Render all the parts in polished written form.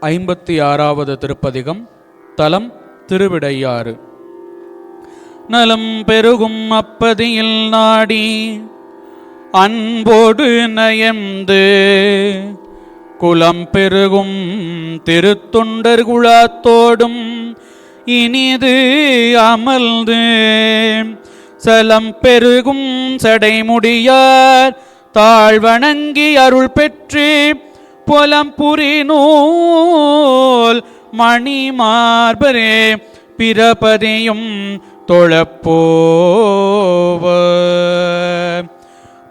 56வது திருப்பதிகம். தலம் திருவிடையாறு. நலம் பெருகும் அப்பதியில் நாடி அன்போடு நயந்து குலம் பெருகும் திருத்தொண்டர் குழாத்தோடும் இனிது அமர்ந்து சலம் பெருகும் சடைமுடியார் தாழ்வணங்கி அருள் பெற்று புலம்புரி நூல் மணி மார்பரே பிரபதியும் தொழப்போவ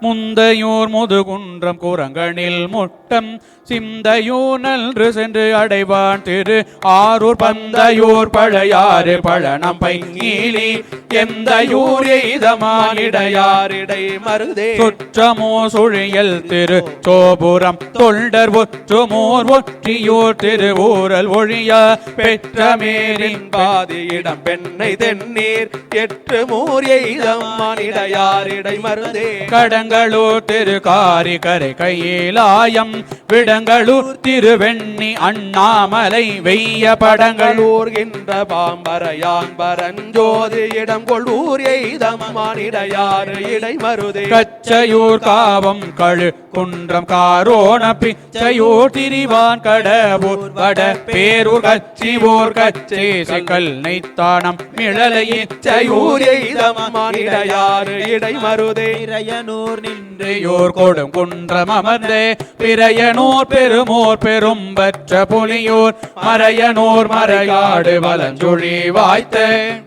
முந்தையூர் முதுகுன்றம் குரங்கனில் முட்டம் சிந்தையூர் நன்று சென்று அடைவான் திரு ஆரூர் பந்தையூர் பழையாறு பழனம் பைங்கீழி எந்தையூர் எய்தமானிடையாரிடை மருதே சுற்றமோ சுழியல் திரு சோபுரம் தொண்டர் ஒற்றுமோர் ஒற்றியூர் திருவூரல் ஒழிய பெற்றமேரின் பாதியிடம் பெண்ணை தென்னீர் எட்டு மூர் எய்தமானிடையாரிடை மருதே கடங்களூர் திரு காரிகரை கையிலாயம் விடங்களூர் திருவெண்ணி அண்ணாமலை வெய்ய படங்களூர் என்ற பாம்பரையான் பரஞ்சோதி இடம் கொள்ளூர் எய்தமானிடையாறு இடை மருதே கச்சையூர் காவம் கழு குன்றம் காரோண பிச்சையூர் திரிவான் கடவூர் வட பேரூர் கச்சியூர் கச்சே சிக்கல் நைத்தானம் மிளலை இச்சையூர் எய்தமானிடையாறு இடை மருதே இறையனூர் நின்றையோர் கொடும் குன்றம் அமர்ந்தே பிறையனூர் பெருமோர் பெரும் பற்ற புலியூர் மறையனூர் மறையாடு வலஞ்சுழி வாய்த்த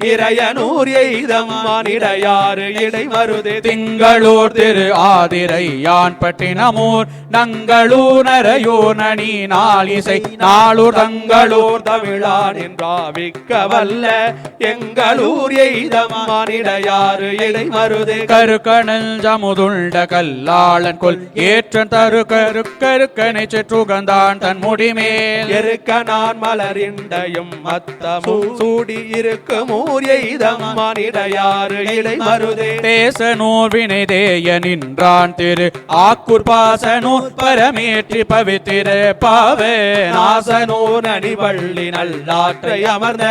இறையனூர் எய்தமானிடையாறு இடை மருதே திங்களூர் திரு ஆதிரை யான் பட்டினமூர் நங்களூர் நரையூர் நனி நாளிசை நாளூர் தங்களூர் தமிழான் என்றாவிக்க வல்ல எங்களூர் எய்தமானிடையாறு இடை மருதே கருக்கணல் ஜமுதுண்ட கல்லாளன் கொல் ஏற்றன் தரு கருக்கனை செற்றுகந்தான் தன் முடிமேல் எருக்க நான் மலரிண்டையும் மத்தமும் சூடி இருக்கும் ஊர் எய்தமானிடையாறு இடை மருதே தேசனூர் வினை தேய நின்றான் திரு ஆக்கூர் பாசனூர் பரமேற்றி பவித்திர பாவே நாசனூர் அடிவள்ளி நல்லாற்றை அமர்ந்த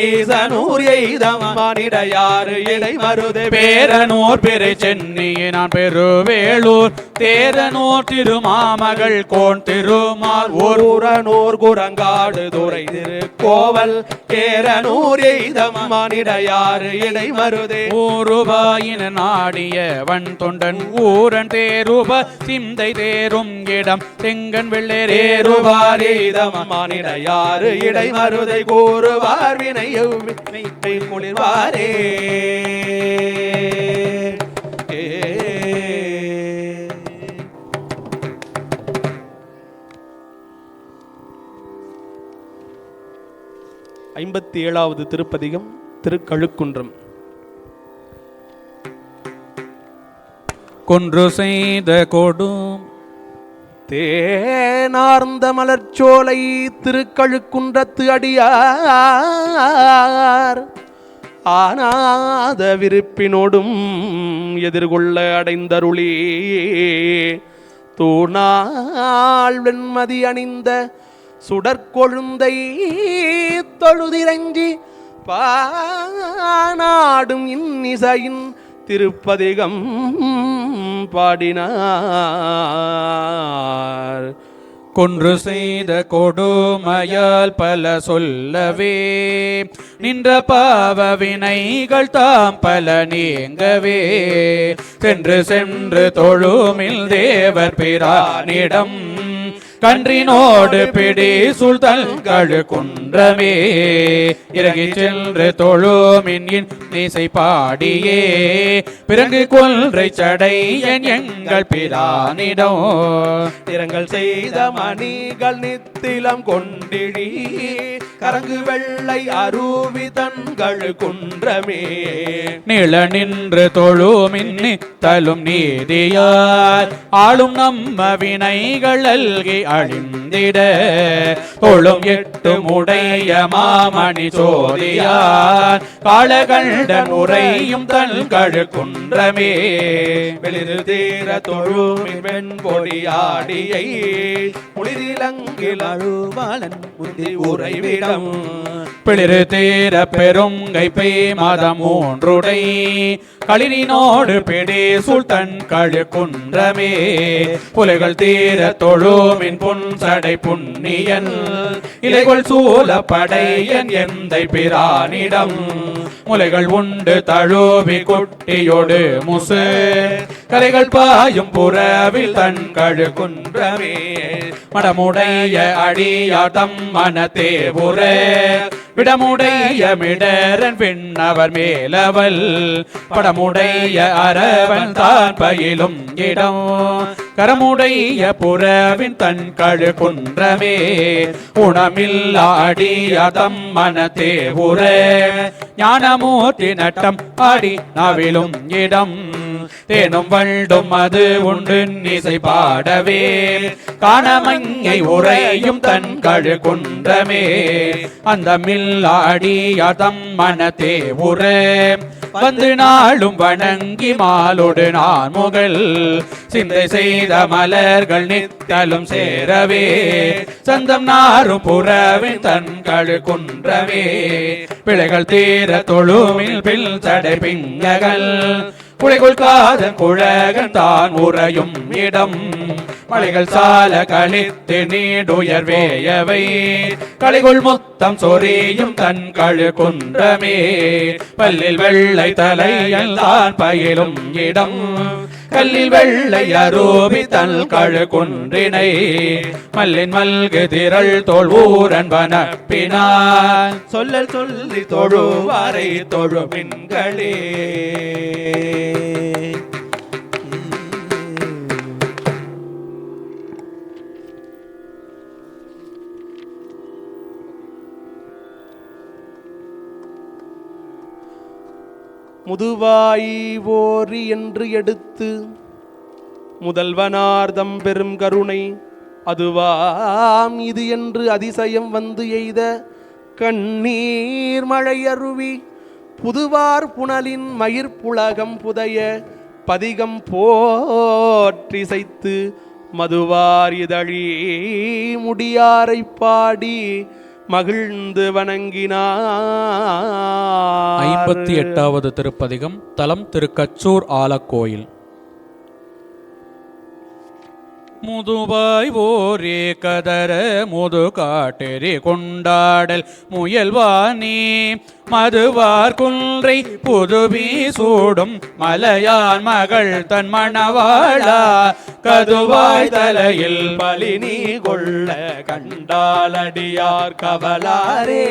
ஈசனூர் எய்தமானிடையாறு இடை மருதே பேரனூர் பிறை சென்னியினான் பெருவேளூர் தேரனூர் திருமாமகள் கோன் திருமால் ஒருரனூர் குரங்காடு துறை திருக்கோவல் கேரனூர் எய்தமானிடையாறு இடை மருதே ஊருபாயின நாடிய வன் தொண்டன் ஊரன் தேருப சிந்தை தேரும் இடம் செங்கன் வெள்ளேரேருவார் எய்தமானிடையாறு இடை மருதை கூறுவார் வினையை குளிர்வாரே ஐம்பத்தி ஏழாவது திருப்பதிகம் திருக்கழுக்குன்றம். கொன்று செய்த கொடும் தேனார்ந்த மலர்ச்சோலை திருக்கழுக்குன்றத்து அடியார் ஆனாத விருப்பினோடும் எதிர்கொள்ள அடைந்தருளி தூணாள் வெண்மதி அணிந்த சுடற்கொழுந்தை தொழுதிரஞ்சி பாநாடும் இன்னிசையின் திருப்பதிகம் பாடினார். கொன்று செய்த கொடுமையால் பல சொல்லவே நின்ற பாவ வினைகள் தாம் பல நீங்கவே சென்று சென்று தொழுமில் தேவர் பிரானிடம் கன்றினோடு பிடி சுல்தல் கழுக்குன்றமே இறங்கி சென்று தொழுமின் இசை பாடியே பிறங்கு கொன்றை சடையன் எங்கள் பிரானிடம் திறங்கள் செய்த மணிகள் நித்திலம் கொண்டிழி கரங்கு வெள்ளை அருவி தன்கள் குன்றமே நில நின்று தொழுமின் தலும் நீதியார் ஆளும் நம்ம வினைகள் அல்கி அழிந்திட தொழும் எட்டு முடைய மாமணி சோதியார் காலகண்டன் உரையும் தன் கழுக்குன்றமே வெளிரு தீர தொழுமின் வெண்பொடியாடியை குளிரில விலங்கில் அழுவாளன் முந்தி உறைவிடம் பிளிரு தீர பெருங்கை பெய் மதம் மூன்றுடை களிரினோடு பிடி சுல்தன் கழு குன்றமே புலிகள் தீர தொழுமின் புன்சடை புண்ணியன் இலைகள் சூழ படையன் எந்தை பிரானிடம் முலைகள் உண்டு தழுவி குட்டியோடு முசு கலைகள் பாயும் புறவில் தன் கழு குன்றமே மடமுடைய அடியாட்டம் மனத்தே புற விடமுடைய மிடரன் பின்னவர் மேலவல் படமுடைய அரவன் தான் பயிலும் இடம் கரமுடைய புறவின் தன் கழு குன்றமே உணமில்லா அடியாதம் மனத்தே புற ஞானமூர்த்தி நட்டம் ஆடி நவிலும் இடம் தேனும் வண்டும் அது உண்டு இசை பாடவே காணமங்கை உரையும் தன் கழு குன்றமே அந்த மில்லாடியாதம் மனத்தே உற வந்து நாளும் வணங்கி மாலோடு நான் முகல் சிந்தை செய்த மலர்கள் நித்தலும் சேரவே சந்தம் நாரும் புறவின் தன் கழு குன்றமே பிழைகள் தீர தொழுமில் பில் சடை பிங்ககள் குழைகுள் காதன் குழகன் தான் உறையும் இடம் மலைகள் சால கழித்து நீடுயர்வேயவை கலைகுள் முத்தம் சொரியும் தன் கழு குன்றமே பல்லில் வெள்ளை தலையல் தான் பயிலும் இடம் கல்லில் வெள்ளை அரூபி தன் கழு குன்றினை மல்லின் மல்கு திரள் தோல் ஊரன் வனப்பினான் சொல்லல் சொல்லி தொழுவாரை தொழுமின்களே முதுவாய் ஓரி என்று எடுத்து முதல்வனார்தம் பெரும் கருணை அதுவாம் இது என்று அதிசயம் வந்து எய்த கண்ணீர் மழை அருவி புதுவார் புனலின் மயிர்ப்புலகம் புதைய பதிகம் போற்றிசைத்து மதுவார் இதழி முடியாரை பாடி மகிழ்ந்து வணங்கினார். 58வது திருப்பதிகம். தலம் திருக்கச்சூர் ஆலக்கோயில். முதுவாய் ஓரே கதற முது காட்டெறி கொண்டாடல் முயல்வானே மதுவார் குன்றை புதுவி சூடும் மலையான் மகள் தன் மணவாளா கதுவாய் தலையில் பலினி கொள்ள கண்டாலடியார் கவலாரே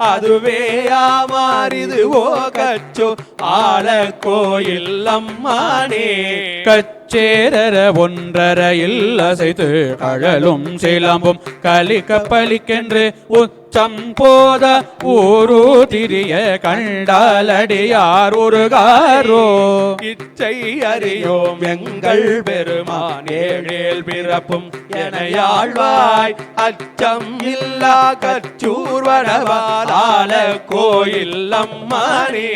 அதுவே ஆமாரிதுவோ கச்சோ ஆலக்கோயில் அம்மானே கச்சேரர ஒன்றரையில் அசைத்து கழலும் சிலம்பும் கலிக்க பலிக்கென்று உச்சம் போத ஊரு திரிய கண்டாலடியார் உருகாரோ இச்சை அறியோம் எங்கள் பெருமான் ஏழேல் பிறப்பும் எனையாழ்வாய் அச்சம் இல்லா கச்சூர் வடவாலால கோயில் அம்மானே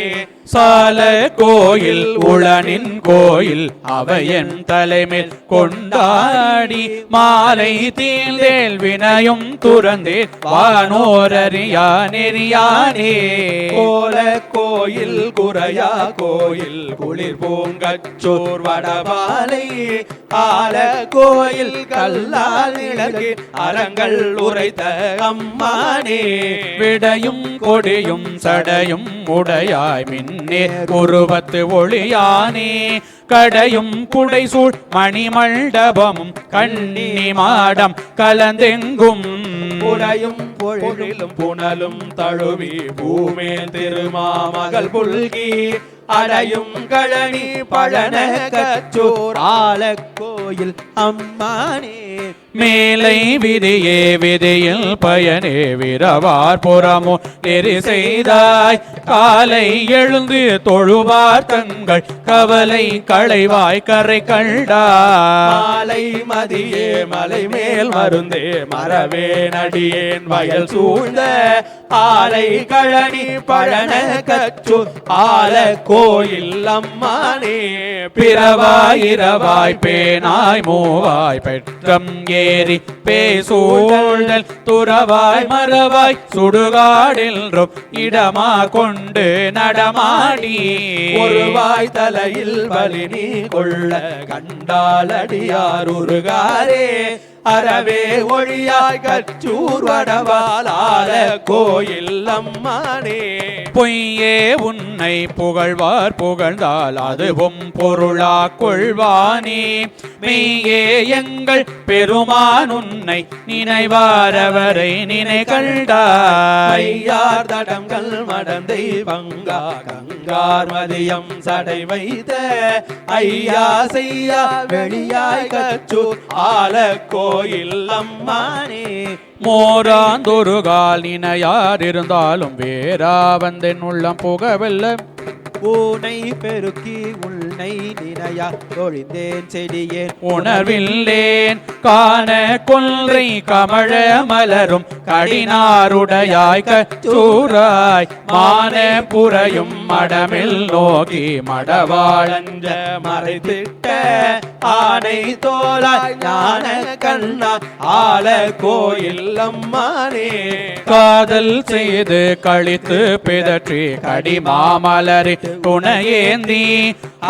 சால கோயில் உளனின் கோயில் அவையன் தலைமையில் கொண்டாடி மாலை தீழ்ந்தேல் வினயும் துறந்தே வானோரறியா நெறியானே கோல கோயில் குறையா கோயில் குளிர் பூங்கச்சோர் வடபாலை ஆல கோயில் கல்லால் நிலகு அரங்கள் உரைத்த அம்மானே விடையும் கொடியும் சடையும் உடையாய் மின்னே உருவத்து ஒளியானே கடையும் புடைசூழ் மணிமண்டபமும் கண்ணி மாடம் கலந்தெங்கும் புடையும் பொழிலும் புனலும் தழுவி பூமேல் திருமாமகள் புல்கி அடையும் கழனி பழன கச்சோர் ஆலக்கோயில் அம்மானே மேலை விதியே விதியில் பயனே விரவார் புறமோ நெறி செய்தாய் காலை எழுந்து தொழுவார் தங்கள் கவலை களைவாய் கரை கண்டாய் மாலை மதியே மலை மேல் மருந்தே மரவே நடியேன் வய வயல் சூழ்ந்த ஆலை கழனி பழன கச்சு ஆல கோயில் அம்மானே பிறவாயிரவாய் பேனாய் மூவாய் பெற்றம் ஏறி பேசூழல் துறவாய் மறவாய் சுடுகாடென்றும் இடமா கொண்டு நடமாடி ஒருவாய் தலையில் பலினி கொள்ள கண்டாலடியார் உருகாரே அறவே ஒழியாய் கச்சூர் வடவாலால கோயில் அம்மானே பொய்யே உன்னை புகழ்வார் புகழ்ந்தால் அதுவும் பொருளா கொள்வானே மெய்யே எங்கள் பெருமான் உன்னை நினைவாரவரை நினை கண்டாய் ஐயார் தடங்கள் மடந்தை பங்கா கங்கார் மதியம் சடை வைத்த ஐயா செய்யா வெளியாய் கச்சூர் ஆல கோயில் அம்மானே மோராந்தொருகால் நினையார் இருந்தாலும் வேறா வந்தென் உள்ளம் புகவல்ல பூனை பெருக்கி உன்னை நினையா ஒழிந்தேன் செடியேன் உணர்வில்லேன் காண கொன்றை கமழ மலரும் கடினாருடையாய் கச்சூராய் மான புறையும் மடமில் நோக்கி மடவாழன்ற மறைத்திட்ட ஆனை தோலாய் ஞான கண்ணா ஆல கோயில் அம்மானே காதல் செய்து கழித்து பிதற்றி கடிமாமலரி துணையேந்தி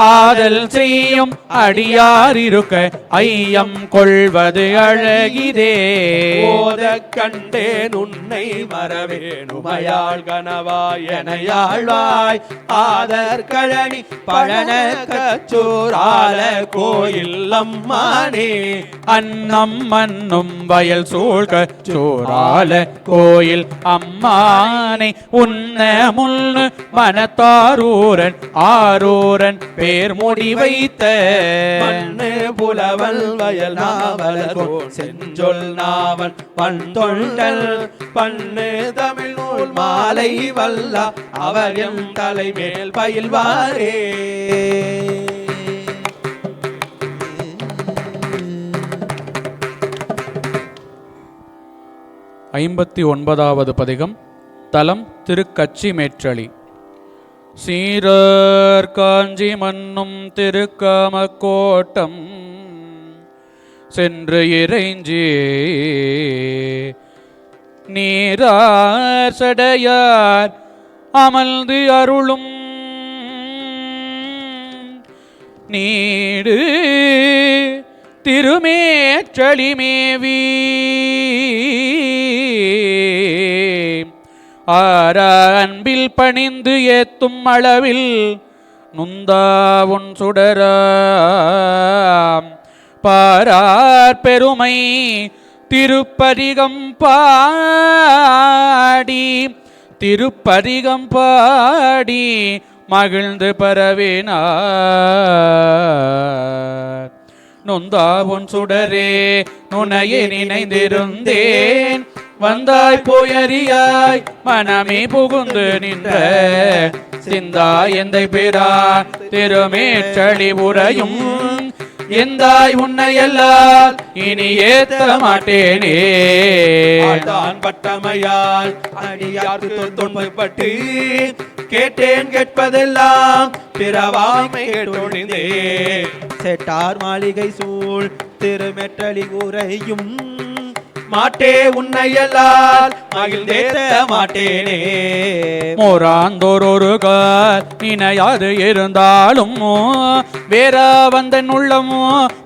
ஆதல் செய்யும் அடியார் இருக்க ஐயம் கொள்வது அழகிதே ஓத கண்டேன் உன்னை மறவேணுமையாள் கனவாய் எனையாழ்வாய் ஆதர் கழனி பழன கச்சூர் ஆல கோயில் அம்மானே அன்னம் மன்னும் வயல் சூழ்க சூரால கோயில் அம்மானை உன்ன முன்னு மனத்தாரூரன் ஆரூரன் பேர் முடி வைத்த மண்ணு புலவல் வயல் நாவலகோ செஞ்சொல் நாவன் பண் தொண்டல் பண்ணு தமிழ் நூல் மாலை வல்லா அவர் எம் தலைமேல் பயில்வாரே 59வது பதிகம். தலம் திருக்கச்சி மேற்றளி. சீரர் காஞ்சி மன்னும் திருக்காமக்கோட்டம் சென்று இறைஞ்சி நீரார் சடையார் அமர்ந்து அருளும் நீடு திருமேற்றளி மேவி அன்பில் பணிந்து ஏத்தும் அளவில் நுந்தாவுன் சுடராம் பாரார் பெருமை திருப்பதிகம் பாடி மகிழ்ந்து பரவினார். நொந்தாவுன் சுடரே நுனையே நினைந்திருந்தேன் வந்தாய் போயறியாய் மனமே புகுந்து நின்ற சிந்தாய் எந்தை பிறா திருமேற்றளி உரையும் எந்தாய் உன்னையல்லால் இனி ஏத்த மாட்டேனே. தான் பட்டமையால் அடியார்க்கு தொன்பட்டு கேட்டேன் கேட்பதெல்லாம் பிறவாமை கேட்டொழிந்தே செட்டார் மாளிகை சூழ் திருமெற்றளி உரையும் மாட்டே உன்னையல்லால் மகிழ்ந்தேத்த மாட்டேனே. மோராந்தோர் கால் நினையாது இருந்தாலும் வேறா வந்தன் உள்ளமோ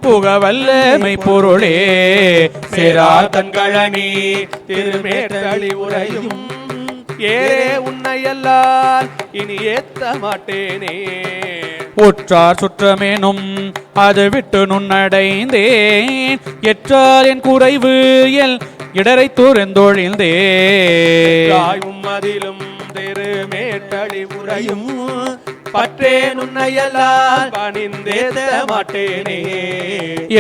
புகவல்லமை பொருளே சேரா தன்கழனி திருமேற்றளி உரையும் ஏரே உன்னையல்லால் இனி ஏத்த மாட்டேனே. உற்றார் சுற்றமேனும் அது விட்டு நுண்ணடைந்தேன் எற்றால் என் குறைவு எல் இடரை துறந்தொழிந்தேன் உம்மதிலும் திருமேற்றளி உரையும் பற்றேன் உன்னையல்லால் பணிந்தேத்த மாட்டேனே.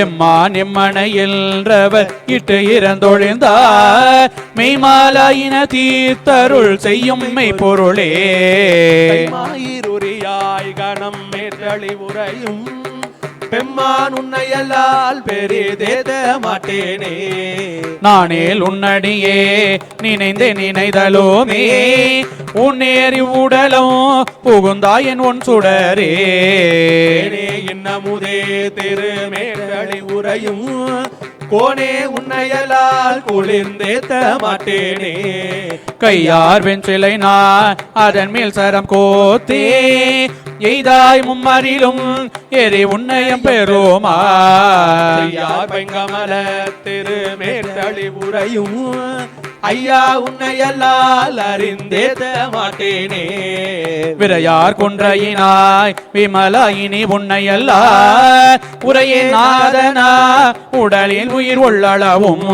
எம்மான் எம்மனையில்றவர் இட்டு இறந்தொழிந்தார் மெய்மாலாயின தீர்த்தருள் செய்யும் மெய் பொருளே மாயிருரியாய் கணம் மேற்றளி உரையும் பெம்மான் உன்னையல்லால் பெரிதேத்த மாட்டேனே. நானேல் உன்னடியே நினைந்தே நினைதலோமே உன்னேறி உடலும் புகுந்தாயன் ஒன் சுடரே. இன்னமுதே திருமேற்றளி உரையும் கோனே உன்னையலால் குளிர்ந்தேத்த மாட்டேனே. கையார் வெஞ்சிலை நான் அதன் மேல் சரம் கோத்தே எய்தாய் மும்மரிலும் எரி உன்னையம் பெறுமா. பைங்கமல திருமேற்றளி உரையும் ஐயா உன்னையல்லால் அறிந்தேத்த மாட்டேனே. விரையார் குன்றையினாய் விமலாயினி உன்னையல்லா உரையே நாதனா உடலில் உயிர் உள்ளளவும்.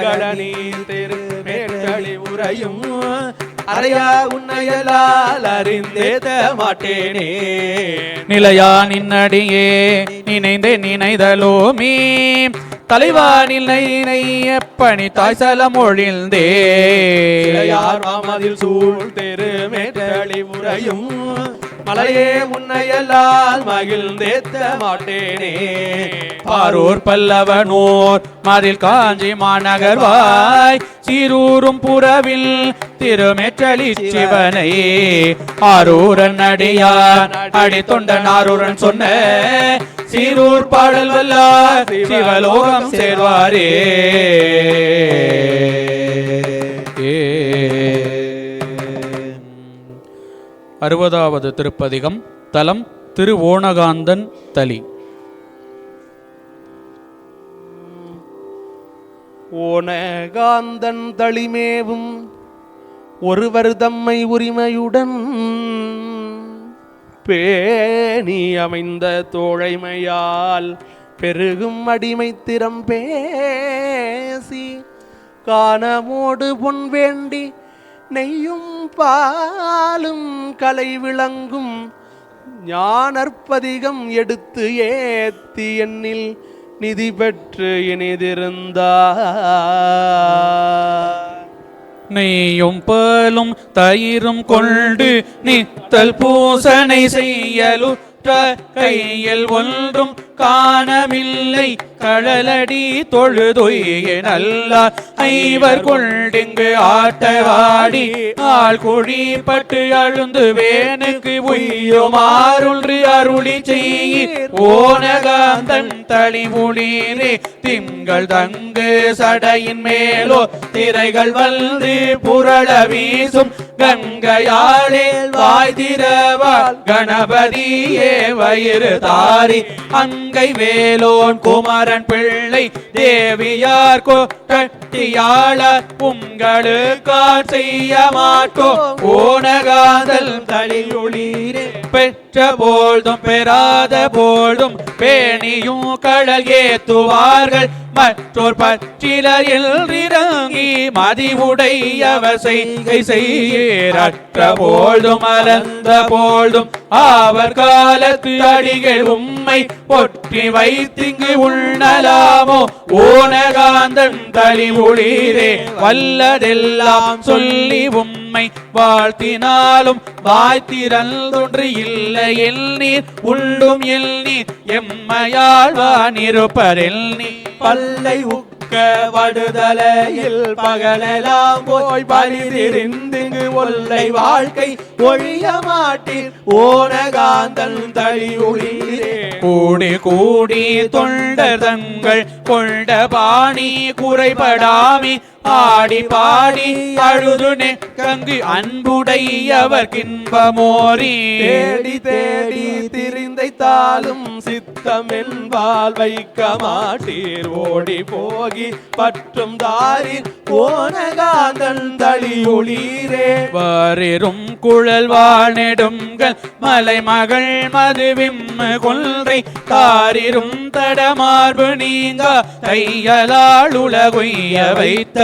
கடனி திருமேற்றளி உரையும் அறையா உன்னையலால் அறிந்தேத்த மாட்டேனே. நிலையா நின்னடியே நினைந்தே நினைதலோமீ தலைவா நிலை எப்பணி தாய் சலம் ஒழிந்தே. யார் மாமதில் சூழ் திருமேற்றளி உரையும் மலையே உன்னையல்லால் மகிழ்ந்தேத்த மாட்டேனே. பாரூர் பல்லவனூர் மதில் காஞ்சி மாநகர்வாய் சீரூரும் புறவில் திருமேற்றளி சிவனை ஆரூரன் அடியான் அடி தொண்டன் ஆரூரன் சொன்ன சீரூர் பாடல் வல்லார் சிவலோகம் சேர்வாரே. 60வது திருப்பதிகம். தலம் திருவோணகாந்தன் தலி. ஓணகாந்தன் தளிமேவும் ஒருவர் தம்மை உரிமையுடன் பேணி அமைந்த தோழைமையால் பெருகும் அடிமை திறம் பேசி காணமோடு பொன் வேண்டி நெய்யும் பாலும் கலை விளங்கும் ஞானற்பதிகம் எடுத்து ஏத்தி எண்ணில் நிதி பெற்று இனிதிருந்தார். நெய்யும் பாலும் தயிரும் கொண்டு நித்தல் பூசனை செய்யலுற்ற கையில் ஒன்றும் காணமில்லை கடலடி தொழுதொய்ய நல்லார் ஐவர் கொண்டிங்கு ஆட்டவாடி ஆள் குழி பட்டு அழுந்து வேனுக்கு உய்யுமாறுன்று அருளி செய்ய ஓணகாந்தன் தளிமுடிரே. திங்கள் தங்கு சடையின் மேலோ திரைகள் வந்து புரள வீசும் கங்கையாளே வாய் திரவாள் கணபதியே வயிறு தாரி அங்கை வேலோன் குமரன் பிள்ளை தேவியார் கட்டியாள உங்களுக்கார் செய்ய மாட்டோ ஓணகாதல் தளியுளீரே. பெற்ற போழ்தும் பெறாத போழ்தும் பேணியும் கடல் ஏத்துவார்கள் மற்றோர் பற்றிலர் இறங்கி மதிவுடையவர் செய்கை செய்யற்ற போழ்தும் அலந்த போழ்தும் அவர் காலத்து அடிகள் உம்மை பொற்றி வைத்திங்கு உண்ணலாமோ ஓணகாந்தன் தளிமுடிரே. வல்லதெல்லாம் சொல்லி உம்மை வாழ்த்தினாலும் வாய்த்திரல்தொன்று இல்லை எல் நீர் உள்ளும் எல் நீர் எம்மையாழ்வான் இருப்பரில் நீ பல்லை உக்க வடுதலையில் பகலெல்லாம் போய் பரிதிரிந்திங்கு ஒல்லை வாழ்க்கை ஒழிய மாட்டீர் ஓணகாந்தன் தளியுளீரே. கூடி கூடி தொண்டர் தங்கள் கொண்ட பாணி குறைபடாமி ஆடி பாடி அழுது நெக்கங்கு அன்புடையவர் கின்பமோரி தேடி தேடி திரிந்தைத்தாலும் சித்தம் என்பால் வைக்க மாட்டீர் ஓடி போகி பற்றும் தாரீர் ஓணகாந்தன் தளியுளீரே. வாரிரும் குழல் வாழ்நெடுங்கள் மலைமகள் மதுவிம்மு கொன்றை தாரிரும் தடமார்பு நீங்க கையலாள் உலகுய்ய வைத்த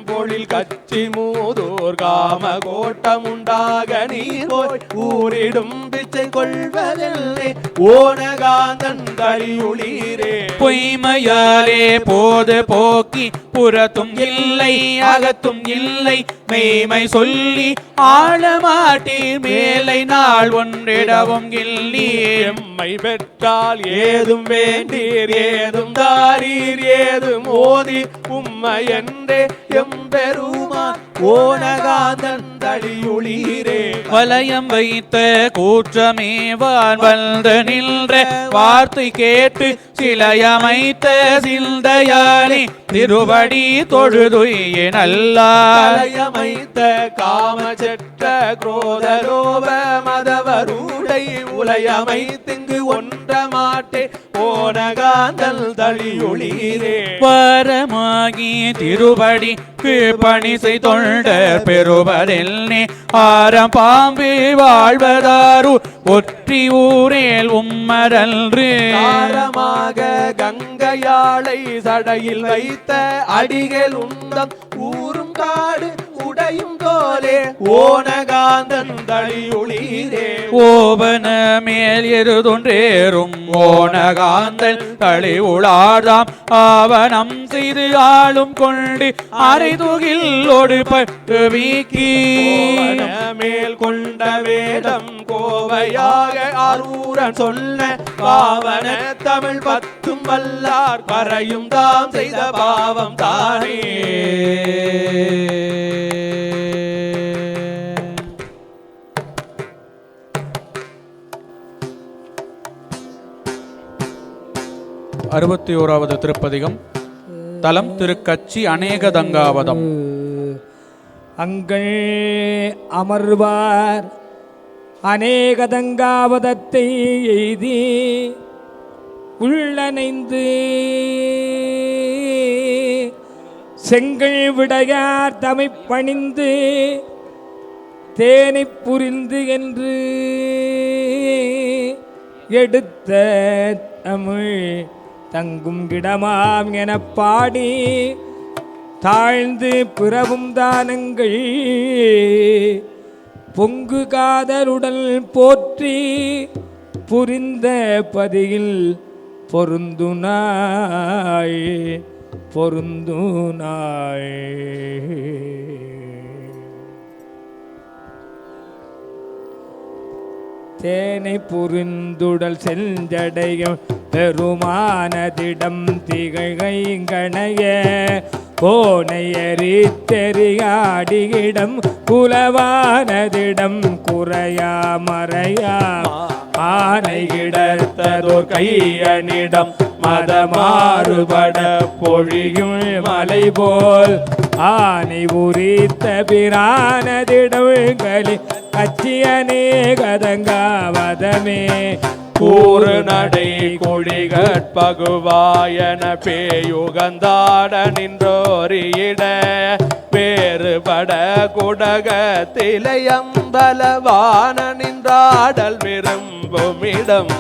பொழில் கச்சி மூதோ ஓர் காம கோட்டம் உண்டாக நீர் போய் ஊரிடும் பிச்சை கொள்வதில்லை ஓனகாந்தன் தளியுளீரே. பொய்மையாலே போது போக்கி புறத்தும் இல்லை அகத்தும் இல்லை மெய்மை சொல்லி ஆழமாட்டீர் மேலை நாள் ஒன்றிடவும் இல்லி. எம்மை பெற்றால் ஏதும் வேண்டீர் ஏதும் தாரீர் ஏதும் ஓதி உம்மை என்றே எம்பெருமான் ஓனகாந்தன் தளியுளீரே. வலயம் வைத்த கூற்றமேவான் வந்து நின்ற வார்த்தை கேட்டு சிலையமைத்த சிந்தையானே திருவடி தொழுதுய நல்லார். வலயமைத்த காமச்செற்ற குரோதலோப மதவருடை உலயமைத்திங்கு ஒன்ற மாட்டே ஓனகாந்தல் தளியுளீரே. வரமாகி திருவடிக்கு பணி செய்தொண்டர் பெறுவதெல்னே ஆரம் பாம்பு வாழ்வதாரு ஒற்றி ஊரேல் உம்மரன்று. தாரமாக கங்கையாளை சடையில் வைத்த அடிகள் உந்தம் ஊரும் காடு உடையும் தோலே ஓனகாந்தன் தளியுளீரே. ஓபன மேல் எருதொன்றேறும் ஓனகாந்தல் தளி உளாதாம் ஆவணம் செய்து ஆளும் கொண்டு அரைதுகில் ஒடுபட்டு வீக்கி. மேல் கொண்ட வேதம் கோவையாக அரூரன் சொன்ன பாவன தமிழ் பத்தும் வல்லார் பறையும் தாம் செய்த பாவம் தானே. அறுபத்தி திருப்பதிகம். தலம் திருக்கச்சி அநேகதங்காவதம். அங்கள் அமர்வார் அநேகதங்காவதத்தை எய்தி உள்ளணைந்து செங்கல் விடையார் தமை பணிந்து தேனை புரிந்து என்று எடுத்த தமிழ் தங்கும் கிடமாம் என பாடி தாழ்ந்து பிறவும் தானங்கள் பொங்கு காதலுடல் போற்றி புரிந்த பதியில் பொருந்துனாய் பொருந்துனாய். தேனை புரிந்துடல் செஞ்சடையும் பெருமானதிடம் திகழ்கணைய கோனை எரித்தெறியாடியிடம் குலவானதிடம் குறையா மறையா ஆனை கிடத்ததோர் கையனிடம் மத மாறுபட பொழியும் மலை போல் ஆனை உரித்த பிரானதிடங்களி கச்சியனே கதங்காவதமே. கூறு நடை கொடிகட்பகுவாயன பேயுகந்தாட நின்றோரியிட வேறுபட குடகத்திலையம்பலவான நின்றாடல் விரும்புமிடம்.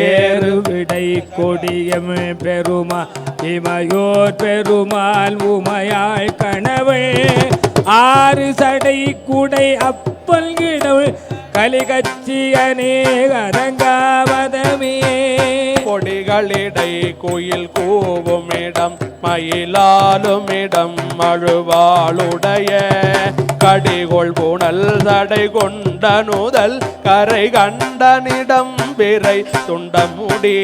ஏறு விடை கொடியம் பெருமா இமையோர் பெருமாள் உமையாள் கனவு ஆறு சடை குடை அப்பல் கிடவு கலிகச்சியனே கதங்காவதமே. கொடிகளிடை கோயில் கூவும் இடம் மயிலாலும் இடம் மழுவாளுடைய கடிகொள் புனல் தடை கொண்ட நுதல் கரை கண்டனிடம் பிறை துண்டமுடி.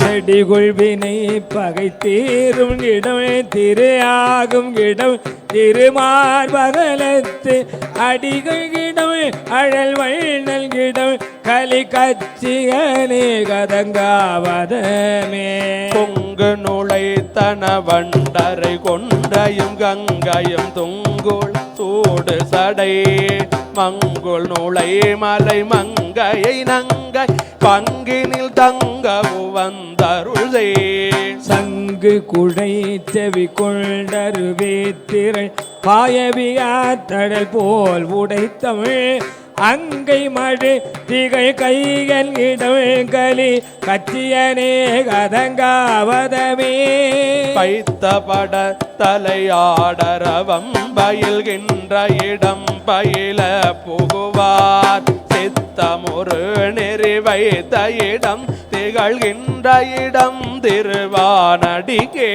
செடிகுள் வினை பகை தீரும் இடம் திரு ஆகும் இடம் திருமார்பகலத்து அடிகள் இடம் அழல் வண்ணல் இடம் கலி கச்சியனே கதங்காவதமே. பொங்கு நுழைத்தன வண்டரை கொண்டையும் கங்கையும் துங்குள் சூடு சடை மங்குள் நுழை மலை மங்கையை நங்கை பங்கினில் தங்க வந்தருளே. சங்கு குடை செவி கொண்டருவே திரள் பாயவியா தடல் போல் உடைத்தமிழ் அங்கை மழை திகழ் கைகள் இடங்களி கச்சியனே கதங்காவதமே பைத்த பட தலையாடரவம் பயில்கின்ற இடம் பயில புகுவார் சித்தமொரு நெறி வைத்த இடம் திகழ்கின்ற இடம் திருவானடிக்கே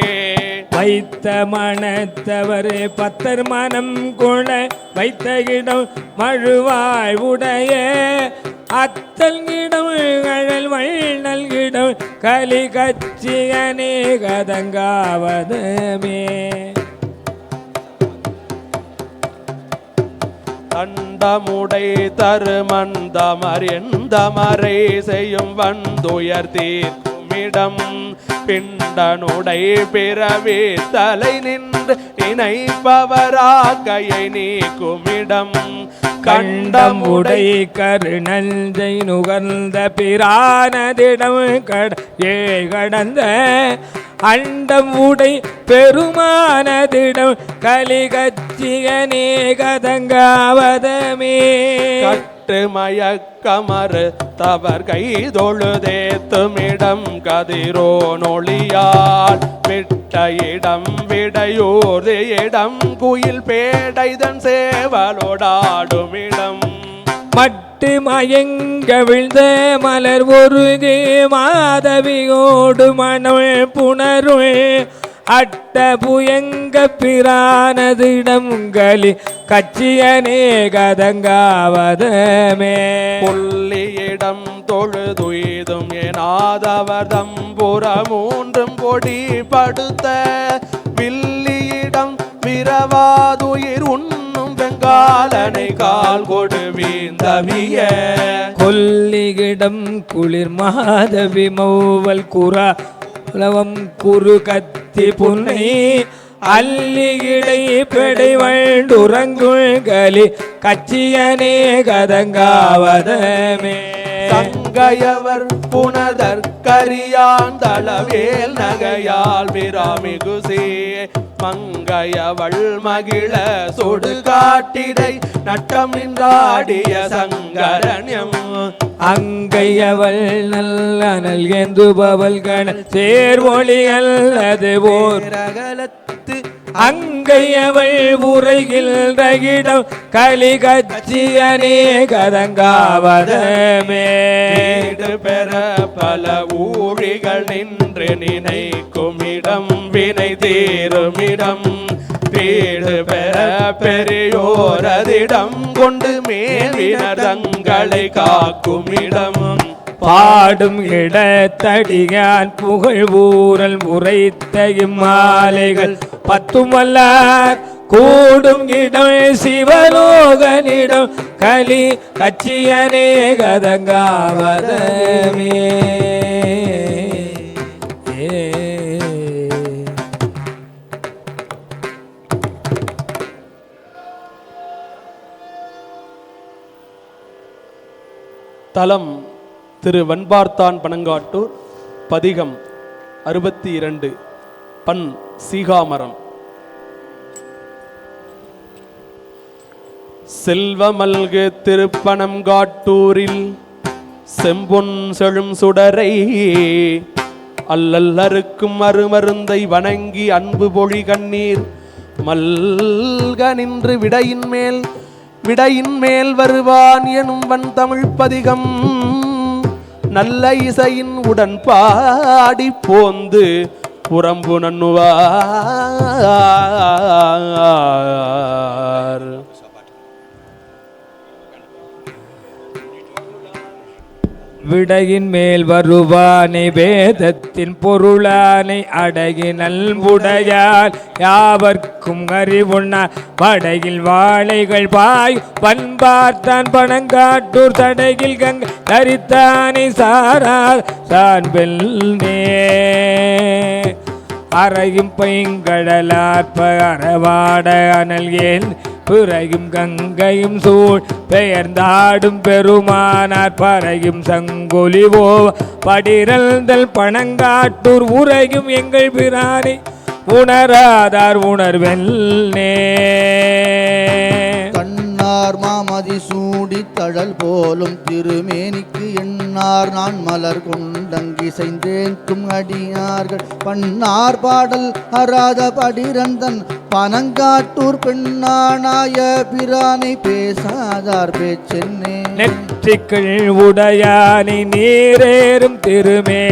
வைத்த மனத்தவர் பத்தர் மனம் கொள வைத்த இடம் மழுவாய் உடைய அத்தல் இடம் அழல் வள்ளல் இடம் கலி கச்சியனே கதங்காவதமே தண்டமுடை தருமந்தமர் எந்தமரை செய்யும் வந்துயர் தீர்க்குமிடம் பிண்டனுடை பிறவி தலை நின்று நினைப்பவராக்கையை நீக்குமிடம் கண்டம் உடை கருணஞ்சை நுகர்ந்த பிரானதிடம் கடந்த அண்டம் உடை பெருமானதிடம் கலிகச்சியனே கதங்காவதமே கட்டு மயக்கமறு தவர் கைதொழுதேத்துமிடம் கதிரோ நொழியால் விட்ட இடம் விடையூர் இடம் குயில் பேடைதன் சேவலோடாடுமிடம் மட்டு மயங்க விழுந்த மலர் ஒருகே மாதவியோடு மனம் புணரும் அட்ட புயங்க பிரானதிடம் கலி கச்சியனே கதங்காவதமே புள்ளியிடம் தொழுதுயிதும் எனாதவர் தம்புற மூன்றும் பொடி படுத்த வில்லியிடம் விரவாதுயிர் உண்ணும் வெங்காலனை கால் கொடு வீந்தவிய கொல்லியிடம் குளிர் மாதவி மௌவல் குரா உலவம் குரு கத்தி புன்னை அல்லிகிடை பெடை வண்டுறங்குள் கலி கச்சியனே கதங்காவதமே சங்கையவர் புனதர் கரியான் தளவேல் நகையால் விராமிகுசே மங்கையவள் மகிழ சொடு காட்டிடை நட்டம் நின்றாடிய சங்கரண்யம் அங்கையவள் நல்லனல் ஏந்துபவள் கணல் சேர்வொழிகள் அது ஓர் ரகலத்து அங்கையவள் உரைகின்ற இடம் கலி கச்சியனே கதங்காவதமே வீடு பெற பல ஊழிகள் நின்று நினைக்குமிடம் வினை தீருமிடம் வீடு பெற பெரியோரதிடம் கொண்டு மேவினர் தங்களை காக்குமிடம் பாடும் இடத்தடியான் புகழ் ஊரல் உரைத்த இம்மாலைகள் பத்துமல்லார் கூடும் இடம் சிவலோகனிடம் கலி கச்சியனே கதங்காவதமே தலம் திரு வன்பார்த்தான் பனங்காட்டூர் பதிகம் 62 பண் சீகாமரம். செல்வமல்கு திருப்பனங்காட்டூரில் செம்பொன் செழும் சுடரை அல்லல் அறுக்கும் அருமருந்தை வணங்கி அன்பு பொழி கண்ணீர் மல்க நின்று விடையின் மேல் வருவான் எனும் வன் தமிழ் பதிகம் நல்ல இசையின் உடன் பாடி போந்து புறம்பு நன்னுவார். விடையின் மேல் வருவானை வேதத்தின் பொருளானை அடகி நல்புடையால் யாவர்க்கும் அறிவுண்ணா படையில் வாழைகள் பாய் பண்பார்த்தான் பனங்காட்டூர் தடையில் கங்கை தரித்தானை சாரார் சான்பெல்னே அறையும் பைங்கடலாற்ப அறவாட அனல் ஏன் பிறையும் கங்கையும் சூழ் பெயர்ந்தாடும் பெருமானார் பறையும் சங்கொலிவோ படிரல்தல் பனங்காட்டூர் உரையும் எங்கள் பிரானை உணராதார் உணர்வெல்னே கண்ணார் மாமதி சூடி தழல் போலும் திருமேனிக்கு எண்ணார் நான் மலர் கொண்டங்கி செய்தேன்கும் அடியார்கள் பண்ணார் பாடல் அறாத படிரந்தன் பனங்காட்டூர் பெண்ணானாய பிரானை பேசாதார் பேச்சென்னே நெற்றிக்கள் உடையானை நீரேறும் திருமே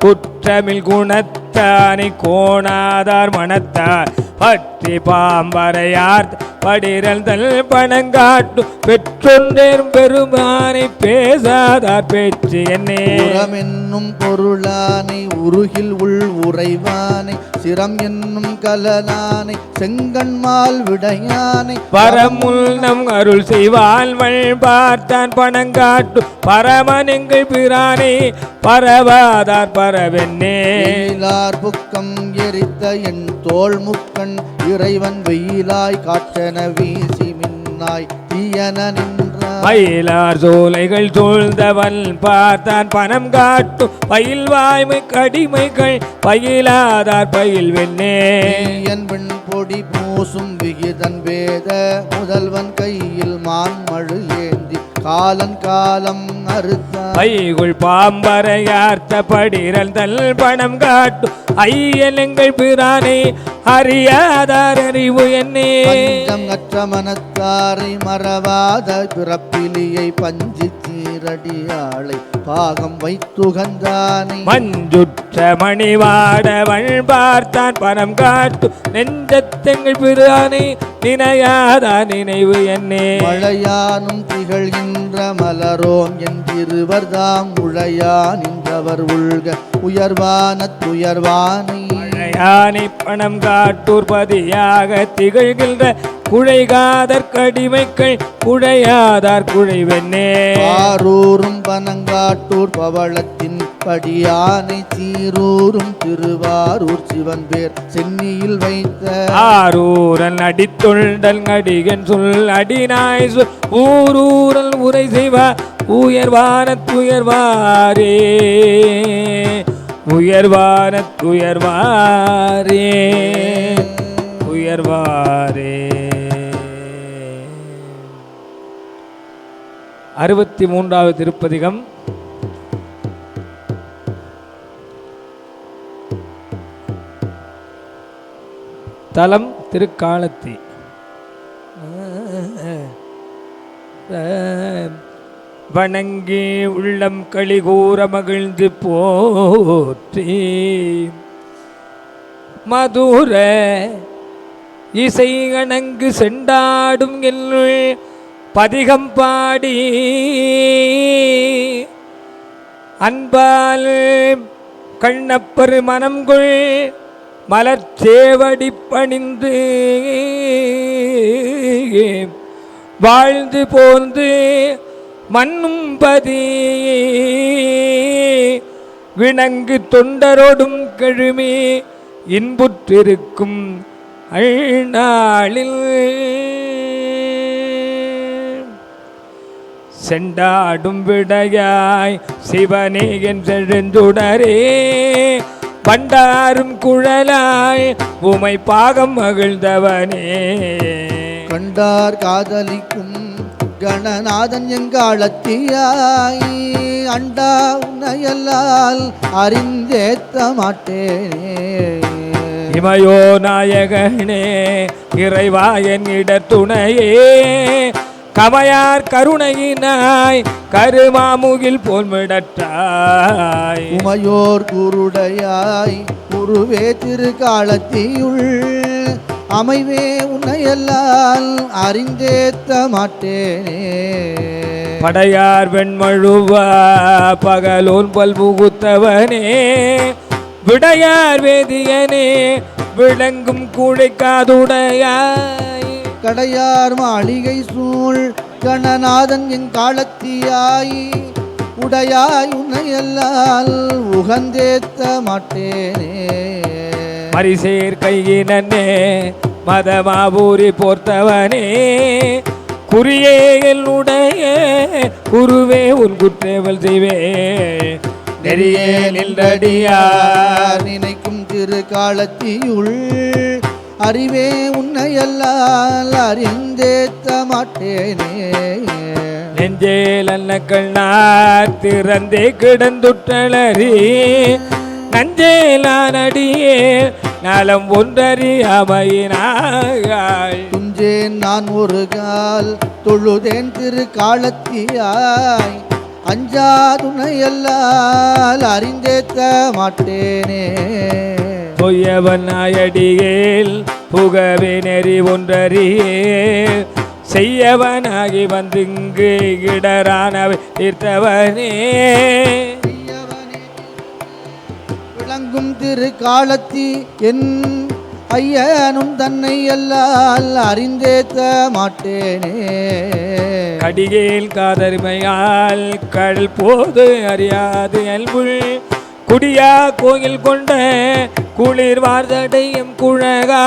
குற்றமில் குணத்தானை கோணாதார் மனத்தார் பற்றி பாம்பரையார் படிரந்தல் பணங்காட்டு பெற்றொன்றேரும் பெருமானை பேசாதார் பேச்சு என்னே என்னும் பொருளானை உருகில் உள் உறைவானை சிரம் என்னும் கலனானை செங்கண்மால் விடையானை பரமுல் நம் அருள் செய்வால் பார்த்தான் பணங்காட்டு பரமனெங்கள் பிரானே பரவாதார் பரவென்னே புக்கம் எரித்த என் தோள் முக்கண் இறைவன் வெயிலாய் காற்றன வீசி மின்னாய் தீயன நின்றாய் பயிலார் சோலைகள் சூழ்ந்தவன் பார்த்தான் பணம் காட்டும் பயில் வாய்மை கடிமைகள் பயிலாதார் பயில் வெண்ணே என் பெண் பொடி பூசும் விகிதன் வேத முதல்வன் கையில் மான்மழு ஏந்தி காலன் காலம் அறுத்த பைகுள் பாம்பரையார்த்த படிரந்தல் பணம் காட்டும் ஐயனங்கள் பிரானே அறியாதார் அறிவு என்னே பஞ்சம் அற்ற மனத்தாரை மறவாத பிறப்பிலியை பஞ்சு சீரடியாளை பாகம் வைத்துகந்தானே மஞ்சுற்ற மணிவாடவள் பார்த்தான் பணம் காட்டு நெஞ்சத்தெங்கள் பிரானே நினையாதா நினைவு என்னே மழையானும் திகழ்கின்ற மலரோம் என்றிருவர்தாம் உழையா நின்றவர் உள்க உயர்வான துயர்வானை யானை பணம் காட்டூர் பதியாக திகழ்கின்ற குழைகாதர் கடிமைகள் குழையாதார் குழைவென்னே ஆரூரும் பனங்காட்டூர் பவளத்தின் படியானை சீரூரும் திருவாரூர் சிவன் பேர் சென்னியில் வைத்த ஆரூரன் அடித்தொண்டல் அடிகன் சொல் அடிநாய் சொல் ஊரூரல் உரை செய்வா உயர்வான துயர்வாரே உயர்வான துயர்வாரே உயர்வாரே 63வது திருப்பதிகம். தலம் திருக்காலத்தி. வணங்கி உள்ளம் களிகூற மகிழ்ந்து போற்றி மதுர இசை அணங்கு செண்டாடும் என்னுள் பதிகம் பாடி அன்பால் கண்ணப்பர் மனம்கொள் மலர்ச்சேவடி பணிந்து வாழ்ந்து போந்து மண்ணும் பதி வினங்கு தொண்டரோடும் கழுமி இன்புற்றிருக்கும் அழ்நாளில் செண்டாடும் விடையாய் சிவனே என்றெழுந்துடரே பண்டாரும் குழலாய் உமை பாகம் மகிழ்ந்தவனே கண்டார் காதலிக்கும் கணநாதன் எங்காலத்தியாய் அண்டா உன்னையல்லால் அறிந்தேத்த மாட்டேனே இமையோ நாயகனே இறைவா என் இடத்துணையே கமையார் கருணையினாய் கருமாமுகில் போல்மிடற்றாய் உமையோர் குருடையாய் குருவே திருக்காலத்தியுள் அமைவே உன்னையல்லால் அறிந்தேத்த மாட்டேனே படையார் வெண்மழுவா பகலோன் பல்புகுத்தவனே விடையார் வேதியனே விளங்கும் கூழைக்காதுடையாய் கடையார் மாளிகை சூழ் கணநாதன் என் காலத்தியாய் உடையாய் உன்னையல்லால் உகந்தேத்த மாட்டேனே மரிசேர் கையினே மதமாபூரி போர்த்தவனே குறியே என்னுடைய குருவே உன் குற்றேவல் செய்வே நெறியே நின்றடியார் நினைக்கும் திருக்காலத்தியுள் அறிவே உன்னையல்லால் அறிந்தேத்த மாட்டேனே. நெஞ்சேல் அன்னக்கள் நான் திறந்தே கிடந்துற்றலறி நஞ்சேலான் அடியே நலம் ஒன்றறியாமையினாய் துஞ்சேன் நான் ஒரு கால் தொழுதேன் திரு காலத்தியாய் அஞ்சாதுணையல்லால் அறிந்தேத்த மாட்டேனே. பொய்யவன் நாயடியேல் புகவே நெறி ஒன்றறியே செய்யவனாகி வந்திங்கு இடரானவை தீர்த்தவனே. விளங்கும் திரு காலத்தி என் ஐயனும் தன்னை எல்லால் அறிந்தேத்த மாட்டேனே. கடிகேல் காதருமையால் கடல் போது அறியாது அல்புள் குடியா கோயில் கொண்ட குளிர் வார்தடையும் குழகா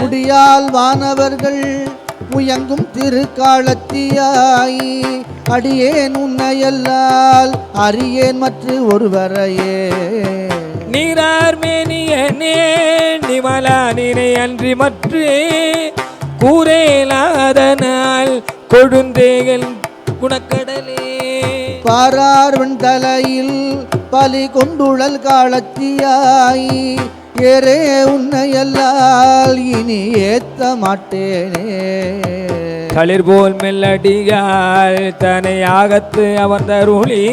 முடியால் வானவர்கள் முயங்கும் திரு காலத்தியாய் அடியேன் உன்னையல்லால் அறியேன் மற்ற ஒருவரையே. நீரார் மேனியனே நிமலா நினை அன்றி மற்ற கூறேலாதனால் கொடுந்தேகல் குணக்கடலே. பாரார்வன் தலையில் பலி கொண்டுழல் காலத்தியாய் ஏரே உன்னையல்லால் இனி ஏத்த மாட்டேனே. களிர் போல் மெல்லடியால் தனை ஆகத்து அமர்ந்தருளி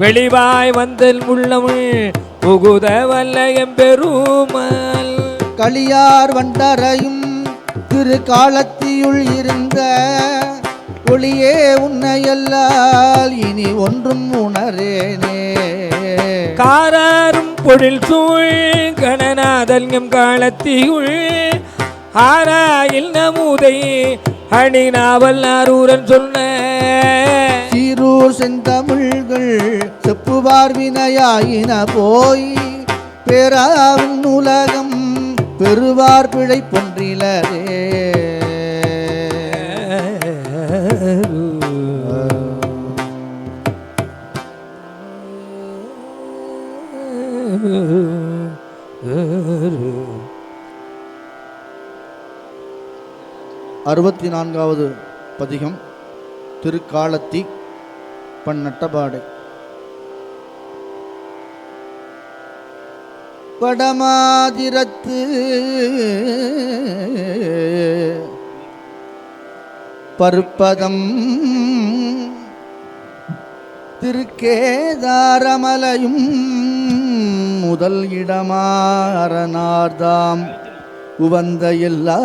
வெளிவாய் வந்தல் உள்ளமுள் புகுத வல்ல எம்பெருமாள் களியார் வண்டரையும் திரு காலத்தியுள் இருந்த ஒளியே உன்னையல்லால் இனி ஒன்றும் உணரேனே. காராரும் பொழில் சூழ் கணநாதன் எம் காலத்தியுள் ஆராயில் நமுதை அணிநாவல் ஆரூரன் சொன்ன சீரூர் செந்தமிழ்கள் செப்புவார் வினையாயின போய் பேராவின் உலகம் பெறுவார் பிழை பொன்றிலரே. அறுபத்தி நான்காவது பதிகம் திருக்காலத்தி பன்னட்டபாடை. வடமாதிரத்து பருப்பதம் திருக்கேதாரமலையும் முதல் இடமாறனார்தாம் உவந்த எல்லாம்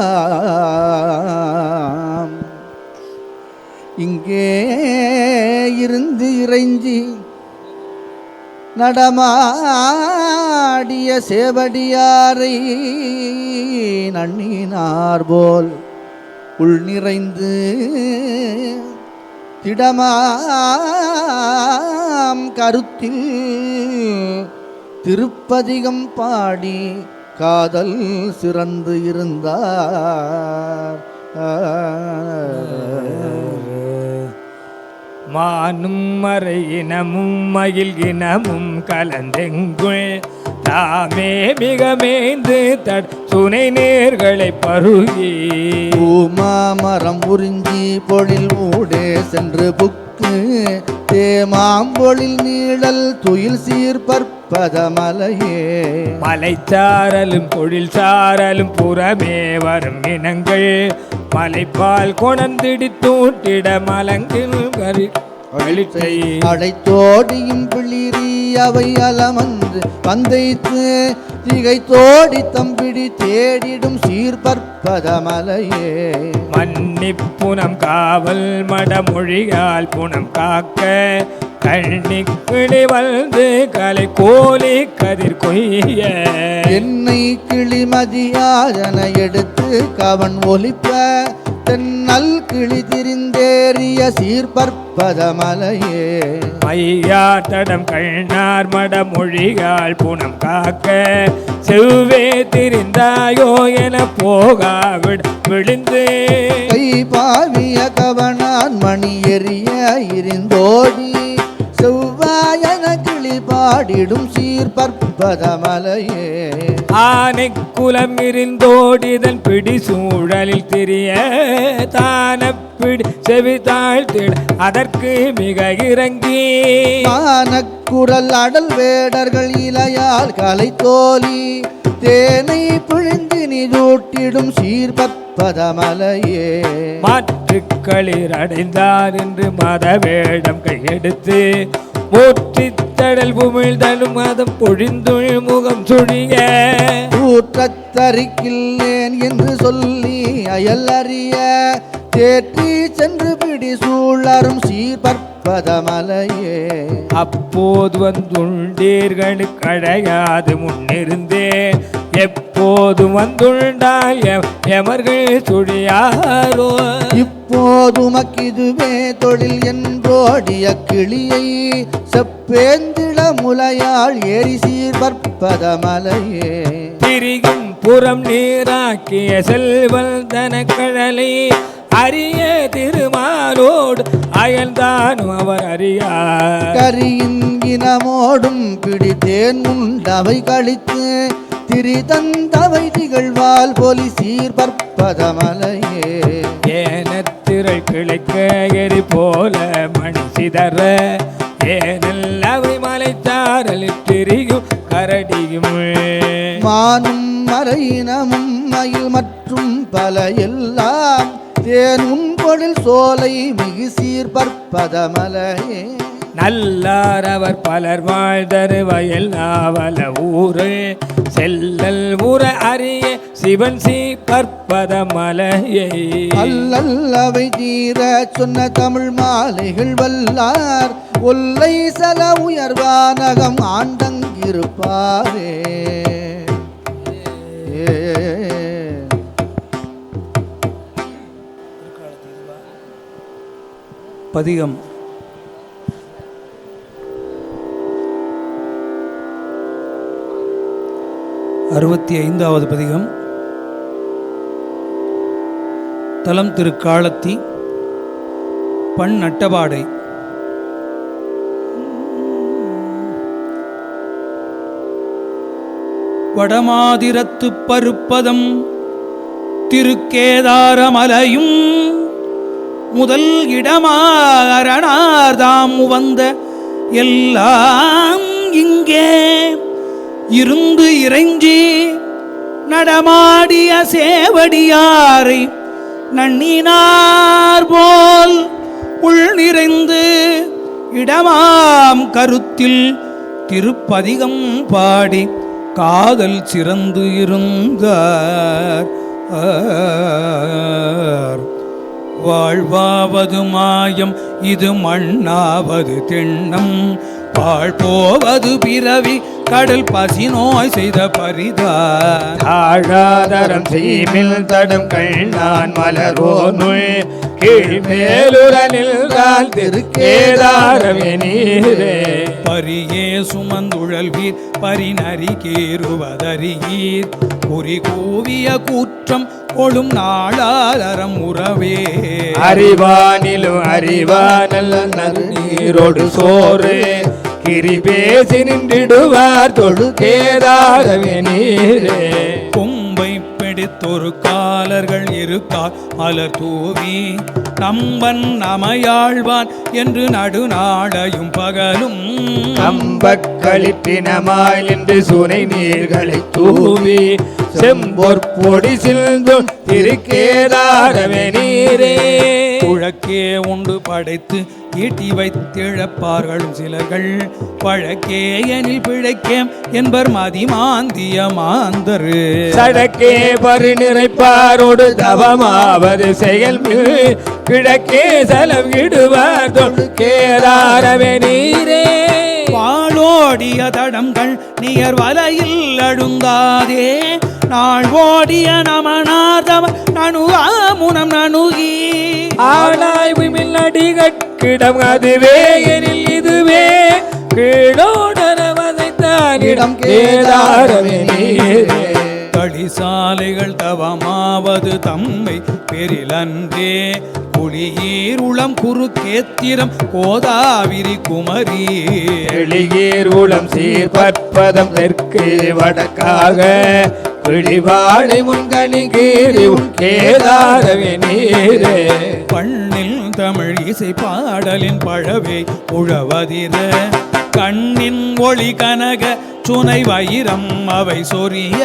இங்கே இருந்து இறைஞ்சி நடமாடிய சேவடியாரை நண்ணினார் போல் உள் நிறைந்து திடமாம் கருத்தில் திருப்பதிகம் பாடி காதல் சிறந்து இருந்தார். மானும் மறை இனமும் மயில் இனமும் கலந்தெங்குள் தாமே மிக மேய்ந்து சுனை நேர்களை பருகி பூமாமரம் உறிஞ்சி பொழில் ஊடே சென்று புக்கு தேமாம்பொழில் நீழல் துயில் சீர்பற்பத மலையே மலைச்சாரலும் பொழில் சாரலும் புறமே வரும் இனங்கள் மலைப்பால் கொணந்திடி தூட்டிட மலங்கில் கரி அடைத்தோடியும் பிளிரி அவை அலமன்று பந்தைத்து திகை தோடி தம்பிடி தேடிடும் சீர்பற்பத மலையே மன்னிப்புனம் காவல் மடமொழியால் புனம் காக்க கண்ணி கிளி வந்து கலை கோலி கதிர் கொய்ய என்னை கிளிமதியாதன எடுத்து கவன் ஒலிப்ப தென்னல் கிளி திரிந்தேறிய சீர்பற்பத மலையே மையாட்டடம் கண்ணார் மடமொழியால் புனம் காக்க செவ்வே திரிந்தாயோ என போகா விழுந்து கை பாவிய கவனான் மணி எறிய இருந்தோடி செவ்வாயன கிளி பாடிடும் சீர்பற்பதமலையே ஆனை குலம் இருந்தோடிதன் பிடி சூழலில் திரிய தானப்பிடி செவி தாழ்த்திட அதற்கு மிக இறங்கி மானக்குரல் அடல் வேடர்கள் இலையால் கலை தோலி தேனை பிழிந்து நீரூட்டிடும் சீர்பற்பதமலையே மாற்றுக்களிர் அடைந்தார் என்று மத வேடம் கையெடுத்து மூற்றித்தடல் புமிழ்தலும் மதம் பொழிந்துள் முகம் சுழிய ஊற்றத்தரிக்கில்லேன் என்று சொல்லி அயல் அறிய தேற்றி சென்று பிடி சூழரும் சீர்பற்பதமலையே அப்போது வந்துண்டீர்களுக்கு அழையாது முன்னிருந்தே எப்போது வந்துண்டால் எமர்கள் சுழியாரோ இப்போதுமக்கிதுவே தொழில் என்றோடிய கிளியை செப்பேந்திள முலையாள் ஏறி சீர்பற்பதமலையே திரியும் புறம் நீராக்கிய செல்வல் தனக்கடலை அரிய திருமாலோடு அயல்தானும் அவர் அறியார் கரியின் இனமோடும் பிடித்தேன் உண்டவை கழித்து திரிதந்தவை திகழ்வால் போலி சீர்பற்பதமலையே ஏனத்திரள் கிளைக்க எரி போல மணி சிதற ஏனல் அவை மலைத்தாரலில் திரியும் கரடியும் மானும் மறையினமும் மயில் மற்றும் பல எல்லாம் தேன் உன் பொழில் சோலை மிகு சீர்பற்பதமலையே நல்லார் அவர் பலர் வாழ்தரு வயல் நாவல ஊரு செல்லல் உற அறிய சிவன் சீர்பற்பதமலையை அல்லல் அவை தீர சொன்ன தமிழ் மாலைகள் வல்லார் ஒல்லை சல உயர்வானகம் ஆண்டங்கிருப்பாரே பதிகம் 65வது பதிகம். தலம் திருக்காளத்தி. பண் நட்டபாடை. வடமாதிரத்து பருப்பதம் திருக்கேதாரமலையும் முதல் இடமாரணார்தாம் உவந்த எல்லாம் இங்கே இருந்து இறைஞ்சி நடமாடிய சேவடியாரை நன்னினார் போல் உள் நிறைந்து இடமாம் கருத்தில் திருப்பதிகம் பாடி காதல் சிறந்து இருந்தார். வாழ்வாவது மாயம் இது மண்ணாவது திண்ணம் வாழ்போவது பிறவி கடல் பசி நோய் செய்த பரிதார் ஆழாதரம் சீமில் தடம் கண்ணான் மலரோனுள் கீழ்மேலுரனில் திருக்கேதாரமே நீரே பரியே சுமந்துழல்வீர் பரிநறி கேறுவதறியீர் குறி கூவிய கூற்றம் கொழும் நாளாலரம் உறவே அறிவானிலும் அறிவானல் நீரோடு சோறு கிரி பேசி நின்றிடுவார் தொழு கேதாரமே நீரே கொம்பை பிடித்தொரு காலர்கள் இருக்கார் மலர் தூவி நம்பன் நமையாழ்வான் என்று நடுநாளையும் பகலும் கம்பக்களிப்பினமாய் நின்று சுனை நீர்களை தூவி செம்பொற்பொடி சிந்தும் திருக்கேதாரமே நீரே குழக்கே உண்டு படைத்து ஈட்டி வைத்திழப்பார்களும் சிலர்கள் பழக்கே எனில் பிழைக்கேம் என்பர் மதிமாந்திய மாந்தரு சடக்கே பரு நிறைப்பாரோடு தவமாவது செயல் கிழக்கே செலவிடுவார் தொழு கேதாரமே நீரே வாழோடிய தடங்கள் நியர் வலையில் அழுந்தாதே நாள் ஓடிய நமனாதவ நணுகாமுனம் நணுகி ஆனாய் விமில் அடிகட்கிடம் அதுவே எனில் இதுவே கீழோடனவதைத்தான் இடம் கேதாரமே நீரே களிசாலைகள் தவமாவது தம்மை பெரிலன்றே ஒளியீர் உளம் குறுக்கேத்திரம் கோதாவிரி குமரி எளியீர் உளம் சீர்பற்பதம் தெற்கு வடக்காக விழிவாழை முன்கணிகீரி கேதாரவே நீரே பண்ணில் தமிழ் இசை பாடலின் பழவே உழவதிர கண்ணின் ஒளி கனக சுனை வைரம் அவை சொரிய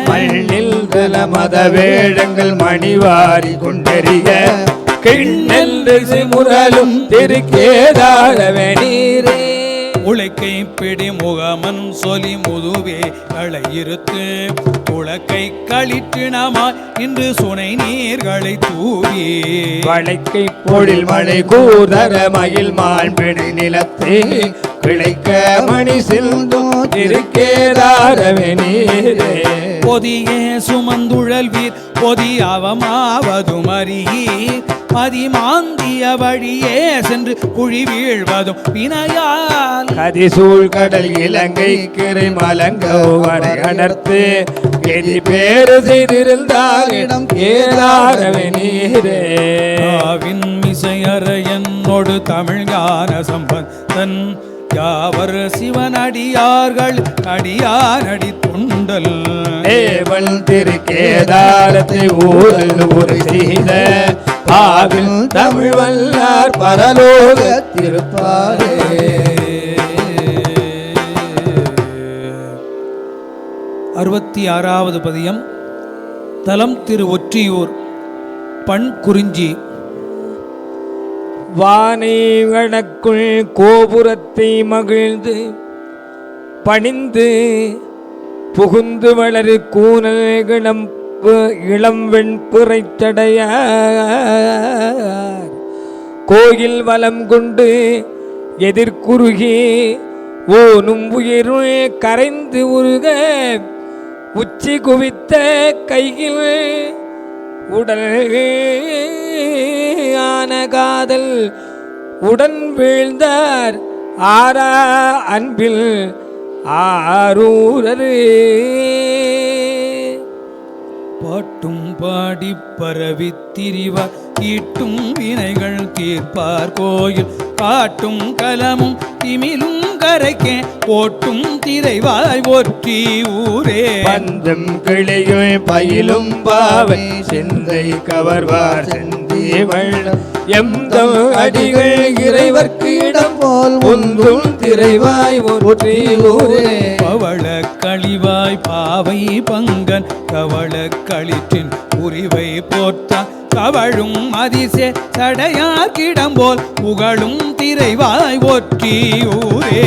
மண்ணில் தல மத வேடங்கள் மணிவாரி கொண்டெறிய கிண்ணென்று முரலும் திருக்கேதாரவே நீரே உழைக்கை பிடி முகமன் சொலி முதுவே களையிருத்து உலக்கை களிற்றினமாய் இன்று சுனை நீர்களை தூவி வளைக்கை பொழில் மழை கூதர மயில் மாண்பிடு நிலத்தே கிளைக்க மணி சிந்தும் திருக்கேதாரவே நீரே பொதியே சுமந்துழல் வீர் பொதி அவமாவதும் அறியீர் மதிமாந்திய வழியே சென்று குழி வீழ்வதும் வினையால் கதிசூழ் கடல் இலங்கை கிரை மலங்கோவரை அடர்த்து எதி பேரு செய்திருந்தாரிடம் கேதாரவே நீரே ஆவின் மிசையற என்னோடு தமிழ் ஞான சம்பந்தன் யாவர் சிவனடியார்கள் அடியானடி துண்டல் தேவன் திருக்கேதாரத்தை ஊரல் ஒரு செய்த ஆவில் தமிழ் வல்லார் பரலோகத்திருப்பாரே 66வது பதியம். தலம் திரு ஒற்றியூர். பண் குறிஞ்சி. வானை வடக்குள் கோபுரத்தை மகிழ்ந்து பணிந்து புகுந்து வளரு கூனல் இளம் வெண்புரைச்சடையார் கோயில் வலம் கொண்டு எதிர்குறுகி ஓனும் உயிர் கரைந்து உருக உச்சி குவித்த கையில் உடல் ஆன காதல் உடன் வீழ்ந்தார் ஆரா அன்பில் ஆரூரரு பாட்டும் பாடி பரவி திரிவார் ஈட்டும் வினைகள் தீர்ப்பார் கோயில் காட்டும் கலமும் திமிலும் கரைக்கே போட்டும் திரைவாய் ஒற்றி ஊரே பந்தம் கிளையும் பயிலும் பாவை சிந்தை கவர்வார் செந்தி வெள்ளம் எந்தம் அடிகள் இறைவர்க்கு இடம் போல் ஒன்றும் திரைவாய் ஒற்றி ஊரே பவள களிவாய் பாவை பங்கன் கவள களிற்றின் உரிவை போற்றான் கவழும் அதிசே சடையார் கிடம்போல் புகழும் திரைவாய் ஒற்றி ஊரே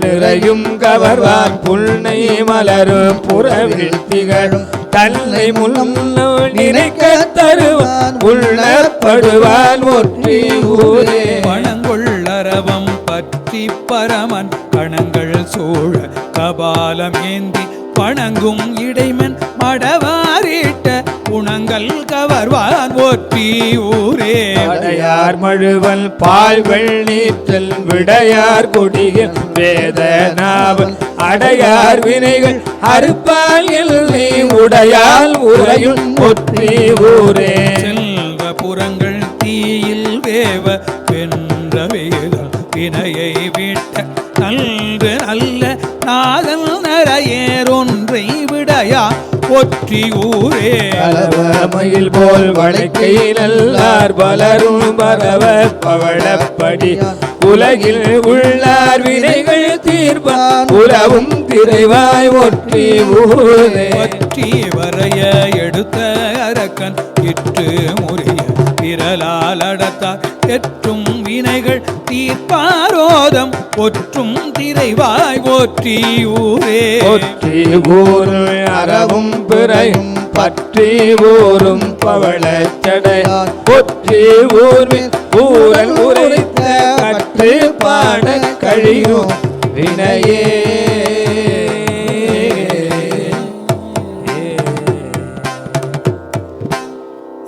நிறையும் கவர்வார் புல்னை மலரும் புறவில் திகழும் தன்னை முன்ன நினைக்க தருவான் உள்ளப்படுவான் ஒற்றி ஊரே பணங்கொள்ளரவம் பற்றி பரமன் கணங்கள் சூழ கபாலம் ஏந்தி பணங்கும் இடைமன் மடவாரிட்ட குணங்கள் கவர்வான் ஒற்றி ஊரே அடையார் மழுவல் பால் வெள்ளீற்றல் விடையார் கொடியில் வேதனாவல் அடையார் வினைகள் அறுப்பால் இல்லை உடையால் உரையும் ஒற்றி ஊரே செல்வ புறங்கள் தீயில் வேவ வென்ற வேதம் வினையை விட்ட நன்று நல்ல நாதல் நரையேறொன்றை விடையா ஒற்றி ஊரே மயில் போல் வளைக்கை நல்லார் பலரும் பரவ பவளப்படி உலகில் உள்ளார் வினைகள் தீர்ப்பான் உலவும் திரைவாய் ஒற்றி ஊரே ஒற்றி வரைய எடுத்த அரக்கன் இட்டு முறிய விரலால் அடத்தார் எற்றும் வினைகள் தீர்ப்பாரோதம் ஒற்றும் திரைவாய் ஒற்றி ஊரே ஒற்றி ஊரு அறவும் பிறையும் பற்றி ஊரும் பவளச்சடையார் ஒற்றி ஊர்வில் ஊரல் உரைத்த கற்று பாட கழியும் வினையே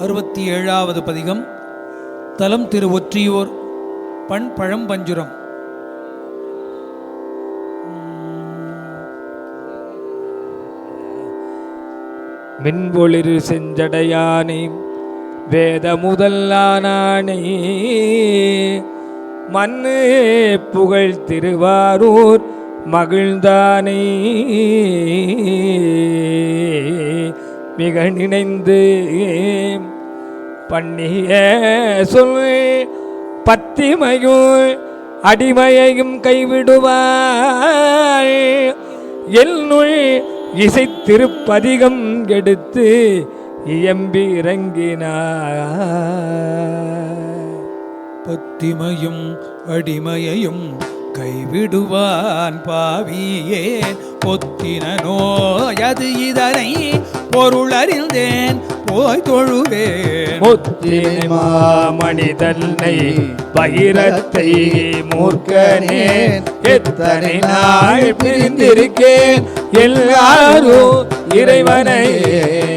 67வது பதிகம். தலம் திரு ஒற்றியூர். பண் பழம்பஞ்சுரம். மின்பொளிரு செஞ்சடையானே வேத முதலானே மண்ணு புகழ் திருவாரூர் மகிழ்ந்தானே மிக நினைந்து பண்ணிய சொல் பத்திமையும் அடிமையையும் கைவிடுவாய் என்னுள் இசை திருப்பதிகம் எடுத்து இயம்பி இறங்கினார். பத்திமையும் அடிமையையும் கைவிடுவான் பாவியே பொத்தின நோயது இதனை பொருளறிந்தேன் போய் தொழுவேன். முத்திமா மனிதன்னை பகிரத்தை மூர்க்கனேன் எத்தனை நாள் பிரிந்திருக்கேன் எல்லாரும் இறைவனை.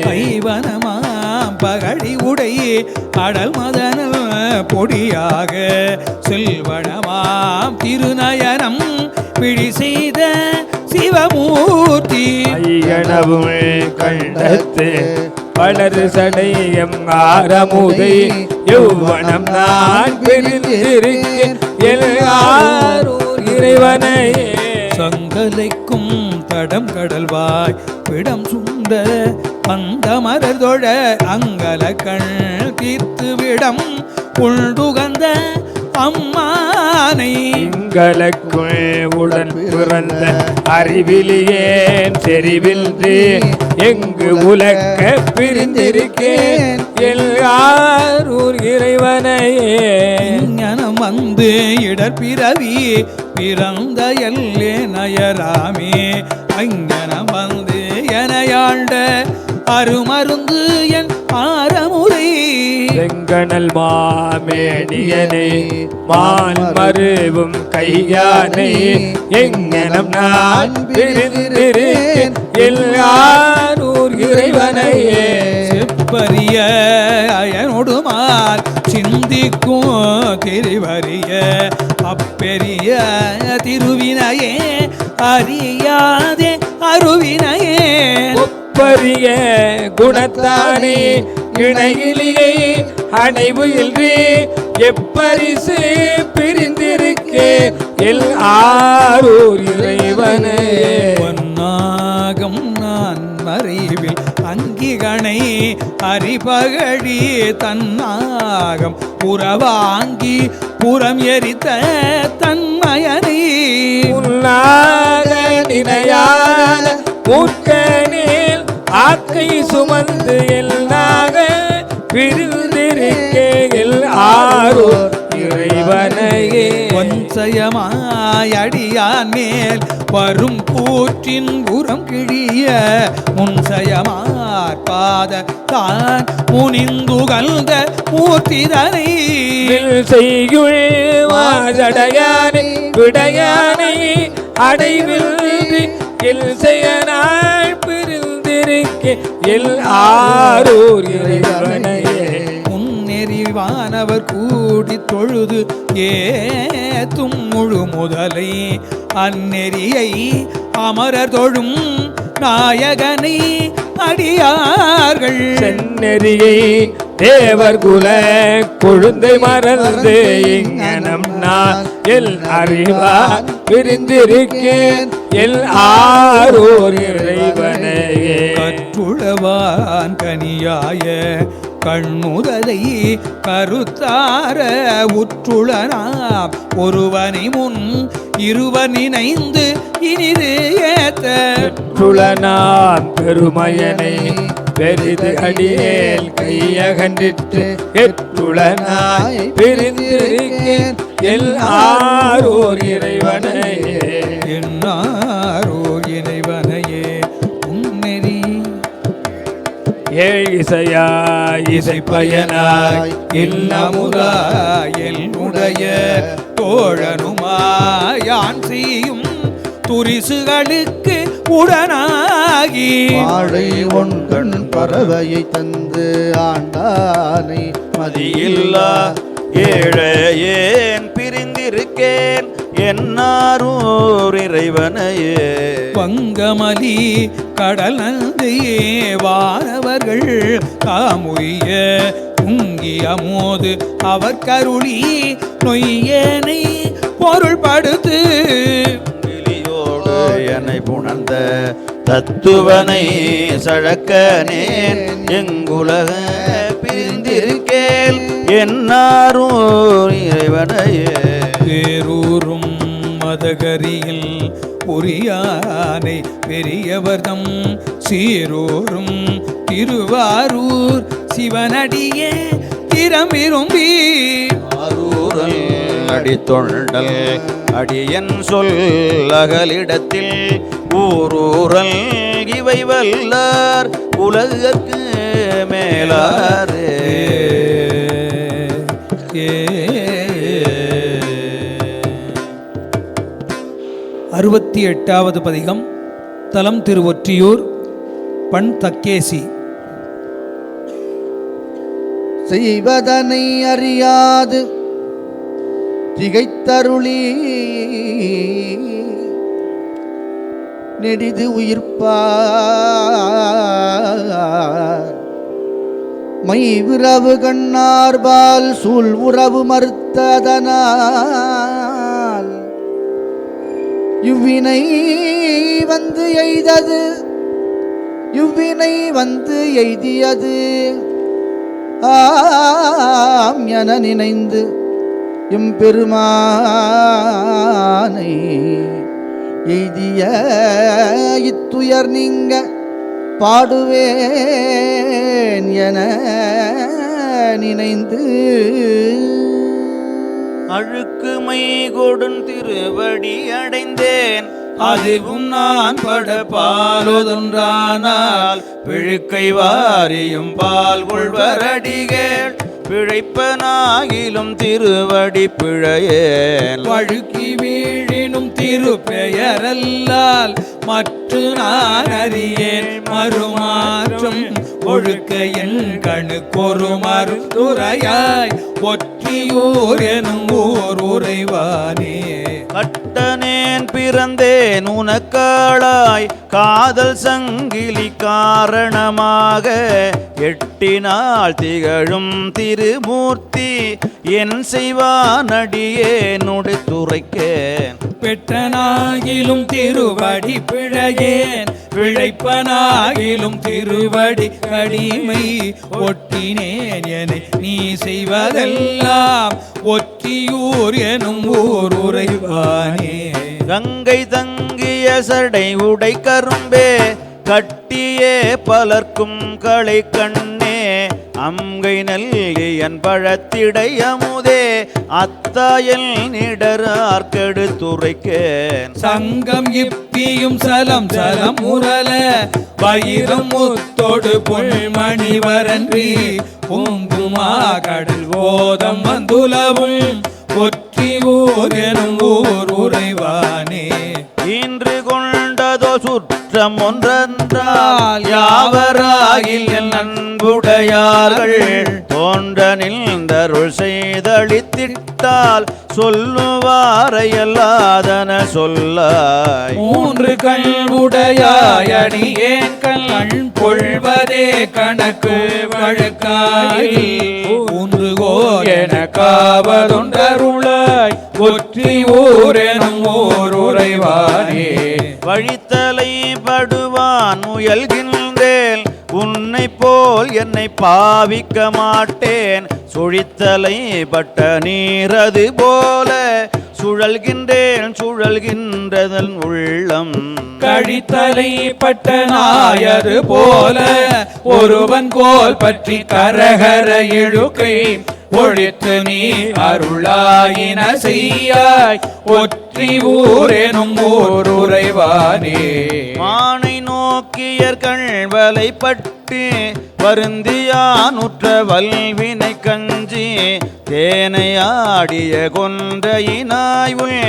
கைவனமாம் பகழி உடை அடல் மதனல் பொடியாக செல்வனமாம் திருநயனம் பிடி செய்த சிவமூர்த்தி. ஐயனவும் கண்டத்து வளரு சடையம் ஆரமுதை யௌவனம் நான் பிரிந்திருக்கேன் எல்லாரும் இறைவனையே. சங்கலைக்கும் தடம் கடல்வாய் பிடம் சுண்ட அந்த மரதொழ அங்கல கண் தீர்த்து விடம் உள்டுகந்த அம்மானை. எங்களுக்குள் உடன் பிறந்த அறிவிலியேன் செறிவின்றி எங்கு உலக்க பிரிந்திருக்கேன் எல்லாரூர் இறைவனையே. ஞானம் வந்து இடர்பிறவி பிறந்த எல்லே நயராமே அங்கனம் வந்து எனையாண்ட அருமருந்து என் ஆரமுறை. செங்கனல் மாமேனியனை மான் மருவும் கையானை எங்கனம் நான் பிரிந்திருக்கேன் எல்லாரூர் இறைவனையே. செப்பரிய அயனொடுமால் சிந்திக்கும் திருவரிய அப்பெரிய திருவினையே அறியாதே அருவினையே. ஒப்பரிய குணத்தானே இணையிலே அணைவு இன்றி எப்பரிசு பிரிந்திருக்கே எல் ஆரூர் இறைவனே. பொன்னாகம் நான் மறைவில் அங்கிகனை அரிபகழி தன்னாகம் புறவாங்கி புறம் எரித்த தன்மயனை. உன்னாக நினையான மூர்க்கனில் ஆக்கை சுமந்து எல்லாக பிரிந்திருக்கே எல் ஆரூர் இறைவனையே. ஒன்சயமாயடியான் மேல் வரும் கூற்றின் உரம் கிழிய முன்சயமார் பாத தான் முனிந்துகழ்ந்த மூர்த்திதனை. செய்யுள் வாழடையானை விடையானை அடைவில் எல் செய்யனாள் பிரிந்திருக்கே எல் ஆரூர் இறைவனையே. முன்னெறிவானவர் கூடி தொழுது ஏத்தும் முழு முதலை அந்நெறியை அமரர் தொழும் நாயகனை அடியார்கள். செந்நெறியை தேவர் குல கொழுந்தை மறந்து இங்கனம் நான் எல் அறிவார் பிரிந்திருக்கேன் எல் ஆரூர் இறைவனையே. கற்றுளவான் கனியாய கண்ணுதலை கருத்தார உற்றுளனாம் ஒருவனை முன் இருவர் நினைந்து இனிது ஏத்த. பெற்றுளனாம் பெருமையனை பெரிது அடியேல் கையகண்டிட்டு எற்றுளனாய் பிரிந்திருக்கேன் எல் ஆரூர் இறைவனையே. என்னாரோர் இறைவனையே உன்னெறி ஏழ் இசையாய் இசை பயனாய் இல்லமுதாய் என்னுடைய தோழனுமாயான் செய்யும் துரிசுகளுக்கு உடனாகி. வாழை ஒன்கண் பறவையை தந்து ஆண்டானை மதியில்லா ஏழையேன் பிரிந்திருக்கேன் என்னாரூர் இறைவனையே. பங்கமலி கடல் நந்தையே வானவர்கள் காமுய உன் அமுது அவர் கருளி நொய்யேனை பொருள்படுத்து கிளியோடு என்னை புணர்ந்த தத்துவனை சழக்கனேன் எங்குலக பிரிந்திருக்கேல் என்னாரும் இறைவனையே பேரூரும் மதகரியில் புரியானை பெரியவர்தம் சீரூரும் திருவாரூர் சிவனடியே திறம் விரும்பி ஆரூரல் அடித்தொண்டல் அடியன் சொல் அகலிடத்தில் ஊரூரல் இவை வல்லார் உலகற்கு மேலாரே 68வது பதிகம். தலம் திருவொற்றியூர். பண் தக்கேசி. செய்வதனை அறியாது திகைத்தருளி நெடிது உயிர்ப்பார் மை விரவு கண்ணார்பால் சூழ் உறவு மறுத்ததனால் இவ்வினை வந்து எய்தது இவ்வினை வந்து எய்தியது ஆம் என நினைந்து எம்பெருமானை எய்திய இத்துயர் நீங்க பாடுவேன் என நினைந்து அழுக்குமை கொடும் திருவடி அடைந்தேன் அதுவும் நான் பட பாலொதொன்றானால் பிழுக்கை வாரியும் பால் கொள்வரடிகள் பிழைப்பனாகிலும் திருவடி பிழையேன் வழுக்கி வீழினும் திருப்பெயரல்லால் மற்ற நான் அறியேன் மறுமாற்றம் ஒழுக்க என் கணுக்கொரு மறுத்துறையாய் ஒற்றியூர் எனும் ஊர் உறைவானே கட்டனேன் பிறந்தேன் உனக்காளாய் காதல் சங்கிலி காரணமாக எட்டினால் திகழும் திருமூர்த்தி என் செய்வானடியே நுடைத்துரைக்கேன் பெற்றனாகிலும் திருவடி பிழையேன் பிழைப்பனாகிலும் திருவடி கடிமை ஒட்டினேன் என நீ செய்வதெல்லாம் ஒற்றியூர் எனும் ஊர் உறைவானே கங்கை தங்கிய சடை உடை கரும்பே கட்டியே பலர்க்கும் களை கண்ணே அங்கை நல்கியன் பழத்திடை அமுதே அத்தாயல் நிடரார்கெடு துரைக்கேன் சங்கம் இப்பியும் சலம் சலம் முரல வயிறும் முத்தோடு பொன்மணி வரன்றி பொங்குமா கடல் ஓதம் வந்துலவும் ஒற்றி ஊர் எனும் ஊர் உறைவானே இன்று கொண்டதோ சுற்றம் ஒன்றென்றால் யாவராகில் என் அன்புடையார்கள் தோன்ற நின்றருள் செய்தளித்திட்டால் சொல்லுவாரையல்லாதன சொல்லாய் மூன்று கண் உடையாயடியேன் கண் கொள்வதே கணக்கு வழக்காய் ஒன்று என காவதொன்றருளாய் ஒற்றி ஊர் எனும் ஊர் உறைவானே வழித்தலை படுவான் முயல்கின்றேன் உன்னை போல் என்னை பாவிக்க மாட்டேன் சுழித்தலை பட்ட நீரது போல சுழல்கின்றதன் உள்ளம் கழித்தலை பட்ட நாயது போல ஒருவன் கோல் பற்றி கரகர இழுக்கை ஒழித்து நீ அருளாயின செய்யாய் ஒற்றி ஊர் எனும் ஊர் உறைவானே மானை நோக்கியர் கண்வலை பட்டு வருந்தியானுற்ற வல்வினை கஞ்சி தேனையாடிய கொன்றையினாய்வுள்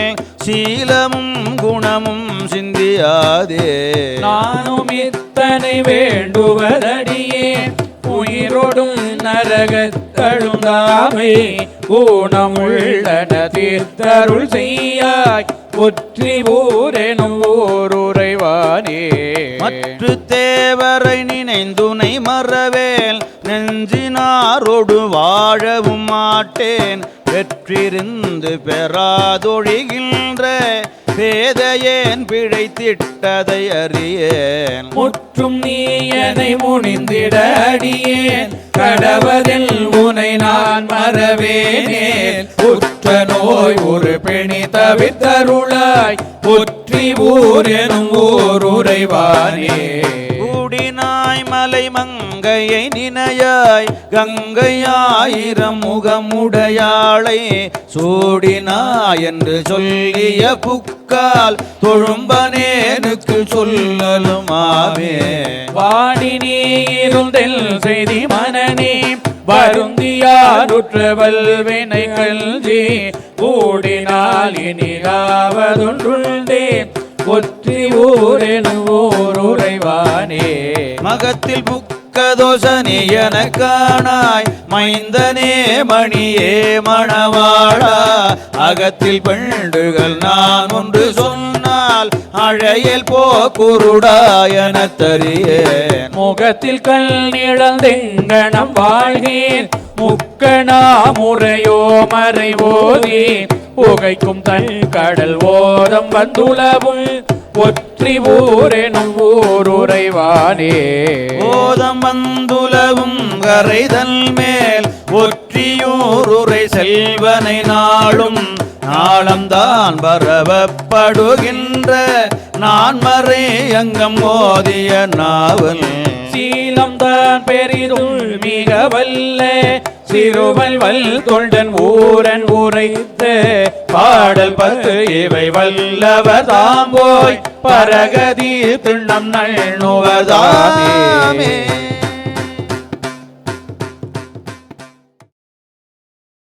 சீலமும் குணமும் சிந்தியாதே நானும் இத்தனை வேண்டுவதடியே உயிரோடும் நரகத்தழுந்தாமை ஊனமுள்ளன தீர்த்தருள் செய்யாய் ஒற்றி ஊரெனும் ஊருரைவானே. மற்று தேவரை நினைந்துனை மறவேல் நெஞ்சினாரோடு வாழவும் மாட்டேன் பெற்றிருந்து பெறாதொழிகின்ற பேதையேன் பிழைத்திட்டதை அறியேன். முற்றும் நீயனை முனிந்திட அடியேன் கடவதில் உனை நான் மறவேனேன். உற்ற நோய் ஒரு பிணி தவித்தருளாய் ஒற்றி ஊர் எனும் ஊர் உரைவானே. கூடினாய் மலை மங்கையை நினையாய் கங்கையாயிரம் முகமுடையாளை சூடினாய் என்று சொல்லிய புக்கால் தொழும்பனேனுக்கு சொல்லலுமாவே. வாடி நீ இருந்தெல் செய்தி மனநே வருந்தியாருற்ற வல்வினைகள் கூடினால் இனியாவதொன்றுள்ளே ஒற்றி ஊரெனும் ஊர் உரைவானே. மகத்தில் புக்கதோசனி என காணாய் மைந்தனே மணியே மணவாழா அகத்தில் பெண்டுகள் நான் ஒன்று சொன்னால் அழையல் போக்குருடாயன தரியேன். முகத்தில் கல் நிழந்தெங்கனம் வாழ்கேன் முக்கணா முறையோ மறைவோதி புகைக்கும் தன் கடல் ஓதம் வந்துளவும் ஒற்றி ஊரெனும் ஊர் உரைவானே. ஓதம் வந்துலவும் கரைதல் மேல் ஒற்றியூருரை செல்வனை நாளும் நாளம்தான் பரவப்படுகின்ற நான் மறை அங்கம் ஓதிய நாவல். சீலம் தான் பெரிதும் மிக வல்ல சிறுவல் வல் தொண்டன் ஊரன் உரைத்த பாடல் 10 இவை வல்லவர் தாம் போய் பரகதி திண்ணம் நல்னுவதாமே.